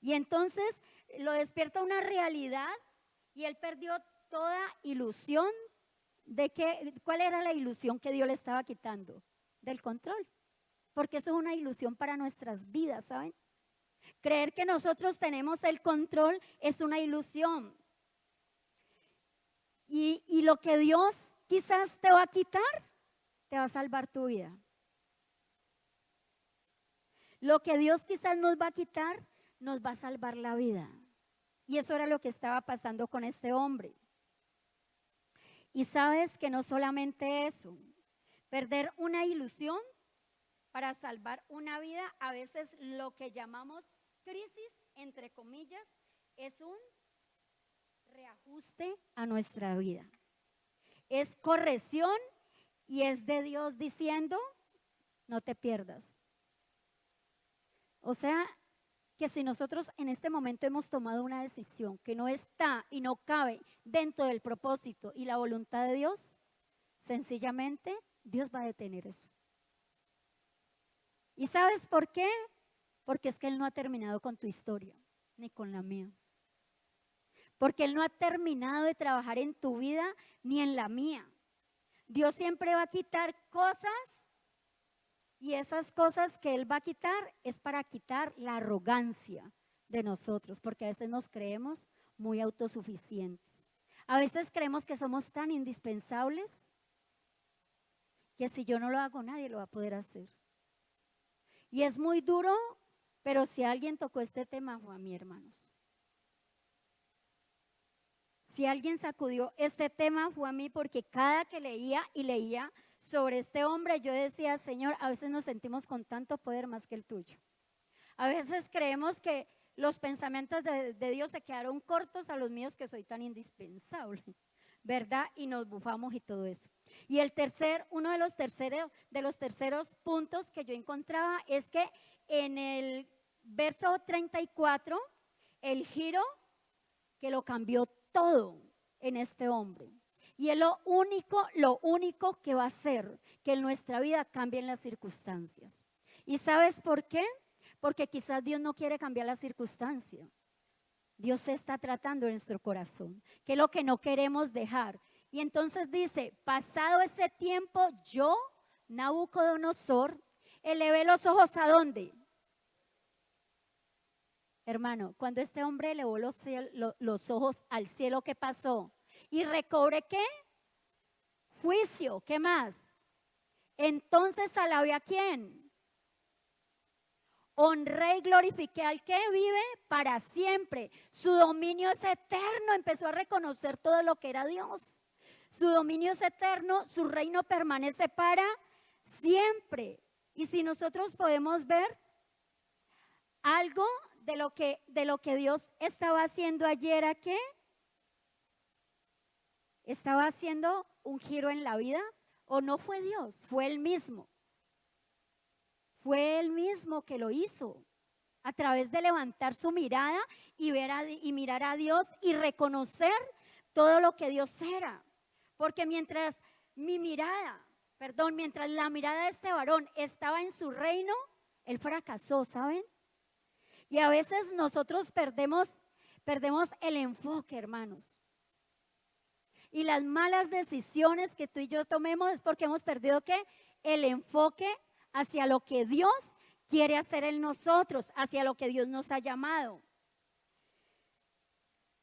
Y entonces lo despierta una realidad y él perdió toda ilusión de que, ¿cuál era la ilusión que Dios le estaba quitando? Del control. Porque eso es una ilusión para nuestras vidas, ¿saben? Creer que nosotros tenemos el control es una ilusión. Y lo que Dios quizás te va a quitar, te va a salvar tu vida. Lo que Dios quizás nos va a quitar, nos va a salvar la vida. Y eso era lo que estaba pasando con este hombre. Y sabes que no solamente eso, perder una ilusión para salvar una vida, a veces lo que llamamos crisis, entre comillas, es un reajuste a nuestra vida. Es corrección y es de Dios diciendo, no te pierdas. O sea, que si nosotros en este momento hemos tomado una decisión que no está y no cabe dentro del propósito y la voluntad de Dios, sencillamente Dios va a detener eso. ¿Y sabes por qué? Porque es que Él no ha terminado con tu historia, ni con la mía. Porque Él no ha terminado de trabajar en tu vida ni en la mía. Dios siempre va a quitar cosas y esas cosas que Él va a quitar es para quitar la arrogancia de nosotros, porque a veces nos creemos muy autosuficientes. A veces creemos que somos tan indispensables que si yo no lo hago, nadie lo va a poder hacer. Y es muy duro, pero si alguien tocó este tema fue a mí, hermanos. Si alguien sacudió este tema fue a mí, porque cada que leía y leía sobre este hombre, yo decía, Señor, a veces nos sentimos con tanto poder más que el tuyo. A veces creemos que los pensamientos de Dios se quedaron cortos a los míos, que soy tan indispensable, ¿verdad? Y nos bufamos y todo eso. Y uno de los terceros puntos que yo encontraba es que en el verso 34, el giro que lo cambió todo en este hombre. Y es lo único que va a hacer que en nuestra vida cambien las circunstancias. ¿Y sabes por qué? Porque quizás Dios no quiere cambiar la circunstancia. Dios se está tratando en nuestro corazón, que es lo que no queremos dejar. Y entonces dice, pasado ese tiempo, yo, Nabucodonosor, elevé los ojos ¿a dónde? Hermano, cuando este hombre elevó los ojos al cielo, ¿qué pasó? Y recobré ¿qué? Juicio, ¿qué más? Entonces alabé ¿a quién? Honré y glorifiqué al que vive para siempre. Su dominio es eterno. Empezó a reconocer todo lo que era Dios. Su dominio es eterno, su reino permanece para siempre. Y si nosotros podemos ver algo de lo que Dios estaba haciendo ayer, ¿a qué? Estaba haciendo un giro en la vida ¿O no fue Dios? Fue Él mismo. Fue Él mismo que lo hizo. A través de levantar su mirada y mirar a Dios y reconocer todo lo que Dios era. Porque mientras la mirada de este varón estaba en su reino, él fracasó, ¿saben? Y a veces nosotros perdemos el enfoque, hermanos. Y las malas decisiones que tú y yo tomemos es porque hemos perdido ¿qué? El enfoque hacia lo que Dios quiere hacer en nosotros, hacia lo que Dios nos ha llamado.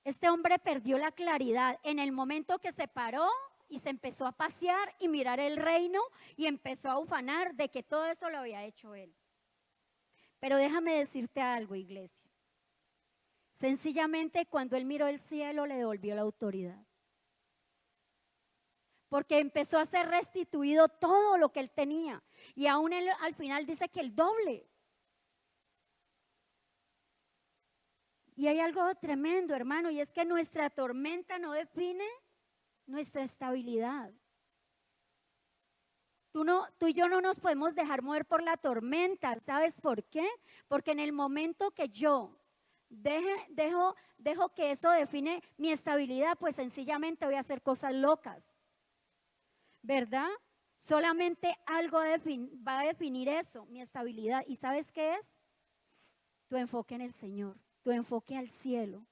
Este hombre perdió la claridad en el momento que se paró y se empezó a pasear y mirar el reino y empezó a ufanar de que todo eso lo había hecho él. Pero déjame decirte algo, iglesia. Sencillamente cuando él miró el cielo le devolvió la autoridad. Porque empezó a ser restituido todo lo que él tenía. Y aún él al final dice que el doble. Y hay algo tremendo, hermano, y es que nuestra tormenta no define nuestra estabilidad. Tú y yo no nos podemos dejar mover por la tormenta. ¿Sabes por qué? Porque en el momento que yo dejo que eso define mi estabilidad, pues sencillamente voy a hacer cosas locas. ¿Verdad? Solamente algo va a definir eso, mi estabilidad. ¿Y sabes qué es? Tu enfoque en el Señor, tu enfoque al cielo.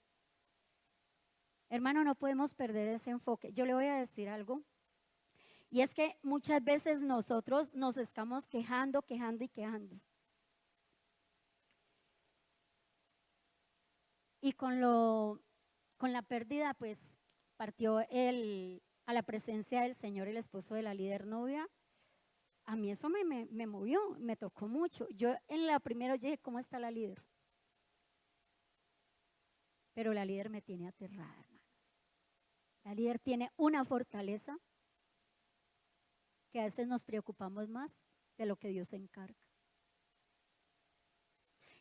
Hermano, no podemos perder ese enfoque. Yo le voy a decir algo. Y es que muchas veces nosotros nos estamos quejando. Y con la pérdida, pues partió a la presencia del Señor, el esposo de la líder novia. A mí eso me movió, me tocó mucho. Yo en la primera dije, ¿cómo está la líder? Pero la líder me tiene aterrada, hermanos. La líder tiene una fortaleza que a veces nos preocupamos más de lo que Dios se encarga.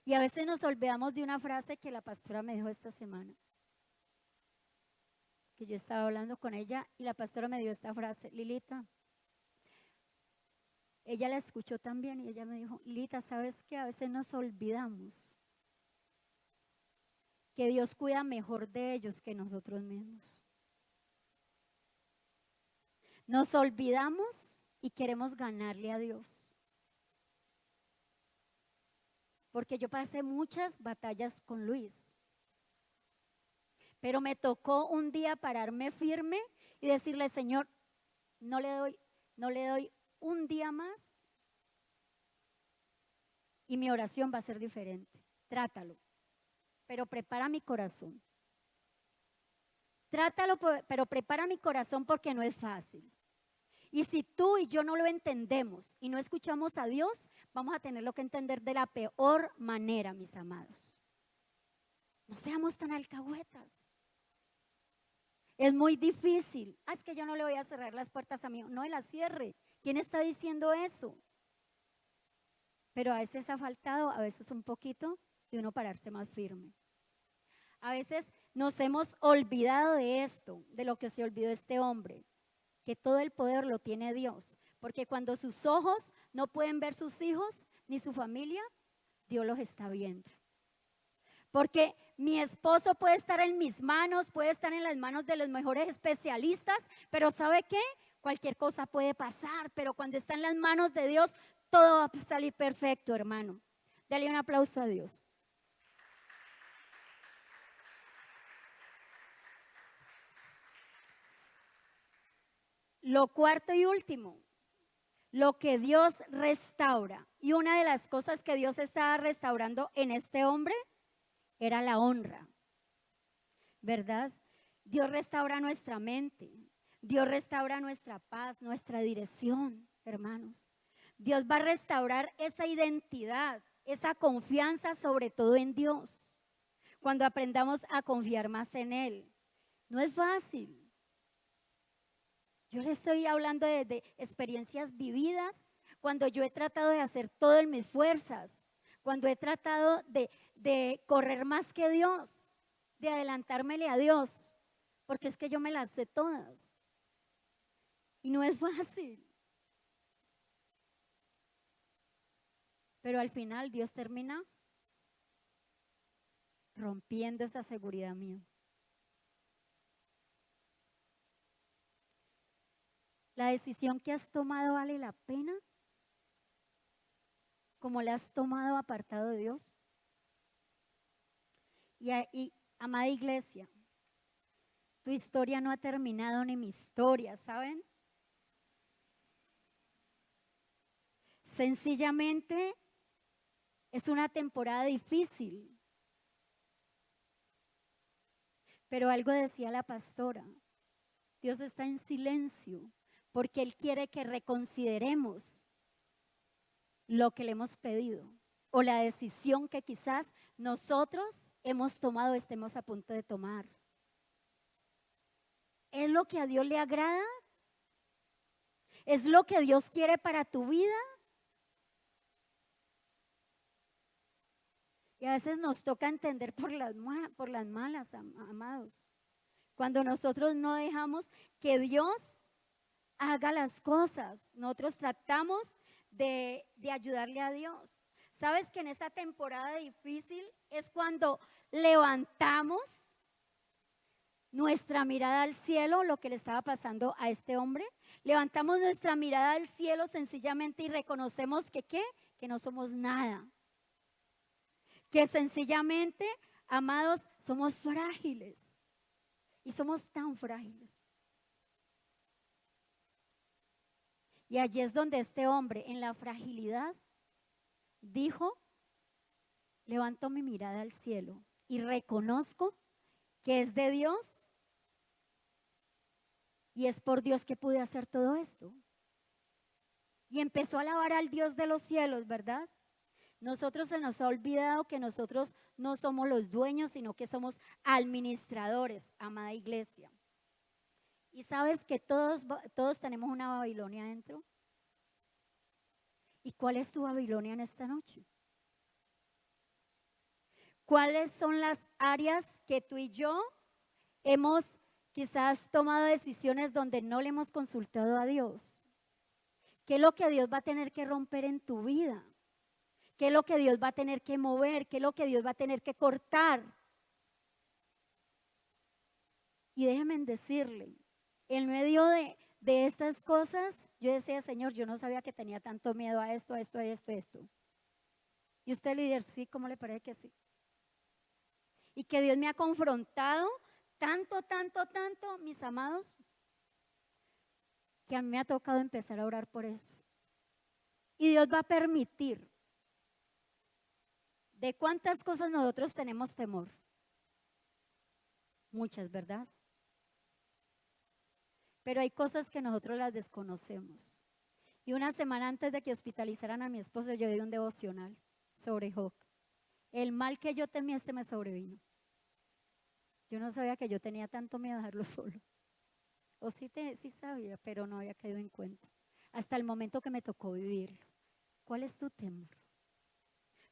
Y a veces nos olvidamos de una frase que la pastora me dijo esta semana. Que yo estaba hablando con ella y la pastora me dio esta frase, Lilita. Ella la escuchó también y ella me dijo, Lilita, ¿sabes qué? A veces nos olvidamos que Dios cuida mejor de ellos que nosotros mismos. Nos olvidamos y queremos ganarle a Dios. Porque yo pasé muchas batallas con Luis. Pero me tocó un día pararme firme y decirle, Señor, no le doy un día más y mi oración va a ser diferente. Trátalo, pero prepara mi corazón. Trátalo, pero prepara mi corazón porque no es fácil. Y si tú y yo no lo entendemos y no escuchamos a Dios, vamos a tenerlo que entender de la peor manera, mis amados. No seamos tan alcahuetas. Es muy difícil. Es que yo no le voy a cerrar las puertas a mí. No las cierre. ¿Quién está diciendo eso? Pero a veces ha faltado, a veces un poquito, de uno pararse más firme. A veces nos hemos olvidado de esto, de lo que se olvidó este hombre, que todo el poder lo tiene Dios. Porque cuando sus ojos no pueden ver sus hijos ni su familia, Dios los está viendo. Porque mi esposo puede estar en mis manos, puede estar en las manos de los mejores especialistas, pero ¿sabe qué? Cualquier cosa puede pasar, pero cuando está en las manos de Dios, todo va a salir perfecto, hermano. Dale un aplauso a Dios. Lo cuarto y último, lo que Dios restaura. Y una de las cosas que Dios estaba restaurando en este hombre era la honra, ¿verdad? Dios restaura nuestra mente, Dios restaura nuestra paz, nuestra dirección, hermanos. Dios va a restaurar esa identidad, esa confianza sobre todo en Dios, cuando aprendamos a confiar más en Él. No es fácil. Yo le estoy hablando de experiencias vividas, cuando yo he tratado de hacer todo en mis fuerzas, cuando he tratado de correr más que Dios, de adelantármele a Dios, porque es que yo me las sé todas. Y no es fácil. Pero al final Dios termina rompiendo esa seguridad mía. ¿La decisión que has tomado vale la pena? ¿Como la has tomado apartado de Dios? Y amada iglesia, tu historia no ha terminado ni mi historia, ¿saben? Sencillamente es una temporada difícil. Pero algo decía la pastora, Dios está en silencio porque Él quiere que reconsideremos lo que le hemos pedido o la decisión que quizás nosotros hemos tomado o estemos a punto de tomar. ¿Es lo que a Dios le agrada? ¿Es lo que Dios quiere para tu vida? Y a veces nos toca entender por las malas, amados. Cuando nosotros no dejamos que Dios haga las cosas, nosotros tratamos de ayudarle a Dios. ¿Sabes que en esa temporada difícil es cuando levantamos nuestra mirada al cielo, lo que le estaba pasando a este hombre? Levantamos nuestra mirada al cielo sencillamente y reconocemos que ¿qué? Que no somos nada. Que sencillamente, amados, somos frágiles. Y somos tan frágiles. Y allí es donde este hombre, en la fragilidad, dijo, levanto mi mirada al cielo y reconozco que es de Dios y es por Dios que pude hacer todo esto. Y empezó a alabar al Dios de los cielos, ¿verdad? Nosotros se nos ha olvidado que nosotros no somos los dueños, sino que somos administradores, amada iglesia. Y sabes que todos tenemos una Babilonia dentro. ¿Y cuál es tu Babilonia en esta noche? ¿Cuáles son las áreas que tú y yo hemos quizás tomado decisiones donde no le hemos consultado a Dios? ¿Qué es lo que Dios va a tener que romper en tu vida? ¿Qué es lo que Dios va a tener que mover? ¿Qué es lo que Dios va a tener que cortar? Y déjenme decirle, en medio de estas cosas, yo decía, Señor, yo no sabía que tenía tanto miedo a esto, a esto, a esto, a esto. Y usted, líder, sí, ¿cómo le parece que sí? Y que Dios me ha confrontado tanto, tanto, tanto, mis amados, que a mí me ha tocado empezar a orar por eso. Y Dios va a permitir. ¿De cuántas cosas nosotros tenemos temor? Muchas, ¿verdad? Pero hay cosas que nosotros las desconocemos. Y una semana antes de que hospitalizaran a mi esposo, yo di un devocional sobre Job. El mal que yo temía, me sobrevino. Yo no sabía que yo tenía tanto miedo a dejarlo solo. O sí sabía, pero no había caído en cuenta. Hasta el momento que me tocó vivirlo. ¿Cuál es tu temor?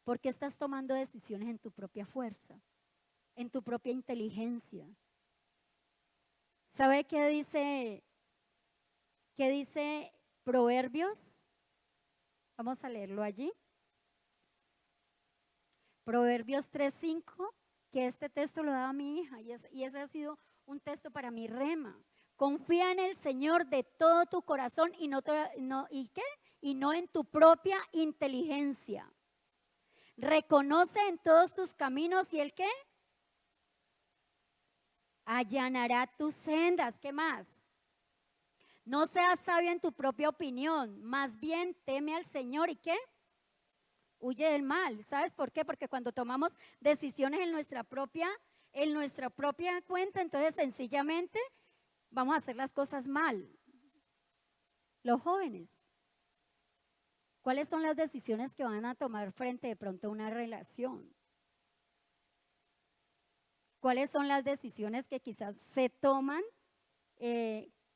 ¿Por qué estás tomando decisiones en tu propia fuerza? En tu propia inteligencia. ¿Sabe qué dice Proverbios? Vamos a leerlo allí. Proverbios 3:5, que este texto lo daba mi hija y ese ha sido un texto para mi rema. Confía en el Señor de todo tu corazón y no en tu propia inteligencia. Reconoce en todos tus caminos y ¿el qué? Allanará tus sendas. ¿Qué más? No seas sabio en tu propia opinión, más bien teme al Señor y ¿qué? Huye del mal. ¿Sabes por qué? Porque cuando tomamos decisiones en nuestra propia cuenta, entonces sencillamente vamos a hacer las cosas mal. Los jóvenes, ¿cuáles son las decisiones que van a tomar frente de pronto a una relación? ¿Cuáles son las decisiones que quizás se toman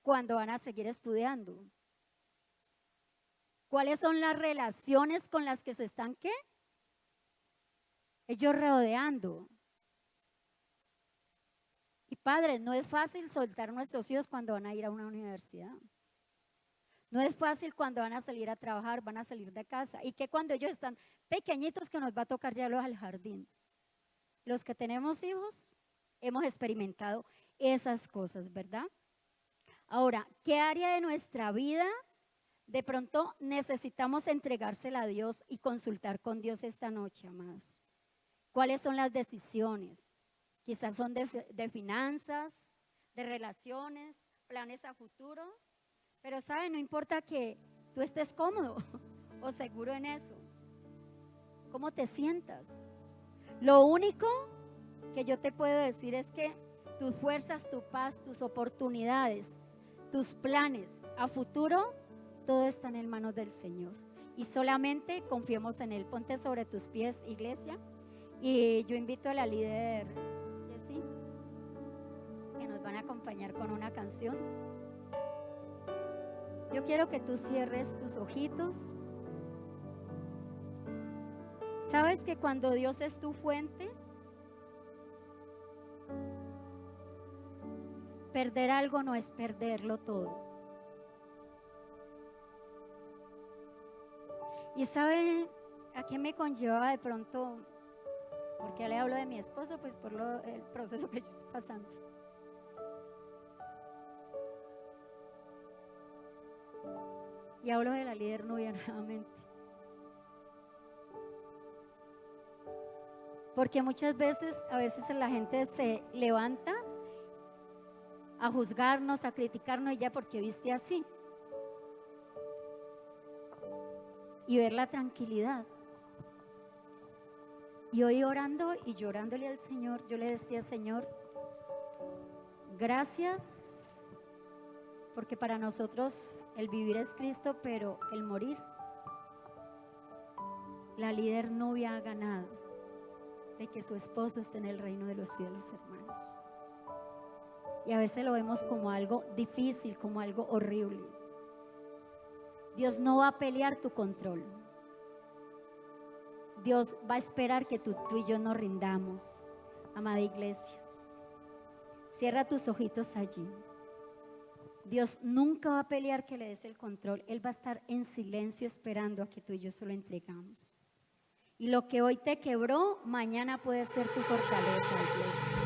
cuando van a seguir estudiando? ¿Cuáles son las relaciones con las que se están qué? Ellos rodeando. Y padres, no es fácil soltar a nuestros hijos cuando van a ir a una universidad. No es fácil cuando van a salir a trabajar, van a salir de casa. Y que cuando ellos están pequeñitos que nos va a tocar llevarlos al jardín. Los que tenemos hijos hemos experimentado esas cosas, ¿verdad? Ahora, ¿qué área de nuestra vida de pronto necesitamos entregársela a Dios y consultar con Dios esta noche, amados? ¿Cuáles son las decisiones? Quizás son de finanzas, de relaciones, planes a futuro. Pero, ¿sabe? No importa que tú estés cómodo o seguro en eso. ¿Cómo te sientas? Lo único que yo te puedo decir es que tus fuerzas, tu paz, tus oportunidades, tus planes a futuro, todo está en manos del Señor. Y solamente confiemos en Él. Ponte sobre tus pies, iglesia. Y yo invito a la líder Jessie, que nos van a acompañar con una canción. Yo quiero que tú cierres tus ojitos. ¿Sabes que cuando Dios es tu fuente, perder algo no es perderlo todo? ¿Y sabe a qué me conlleva de pronto? Porque le hablo de mi esposo, pues por el proceso que yo estoy pasando. Y hablo de la líder Nubia nuevamente. Porque muchas veces, a veces la gente se levanta a juzgarnos, a criticarnos, y ya porque viste así. Y ver la tranquilidad. Y hoy orando y llorándole al Señor, yo le decía: Señor, gracias, porque para nosotros el vivir es Cristo, pero el morir, la líder Nubia ha ganado de que su esposo esté en el reino de los cielos, hermanos. Y a veces lo vemos como algo difícil, como algo horrible. Dios no va a pelear tu control. Dios va a esperar que tú y yo nos rindamos. Amada iglesia, cierra tus ojitos allí. Dios nunca va a pelear que le des el control. Él va a estar en silencio esperando a que tú y yo se lo entregamos. Y lo que hoy te quebró, mañana puede ser tu fortaleza, iglesia.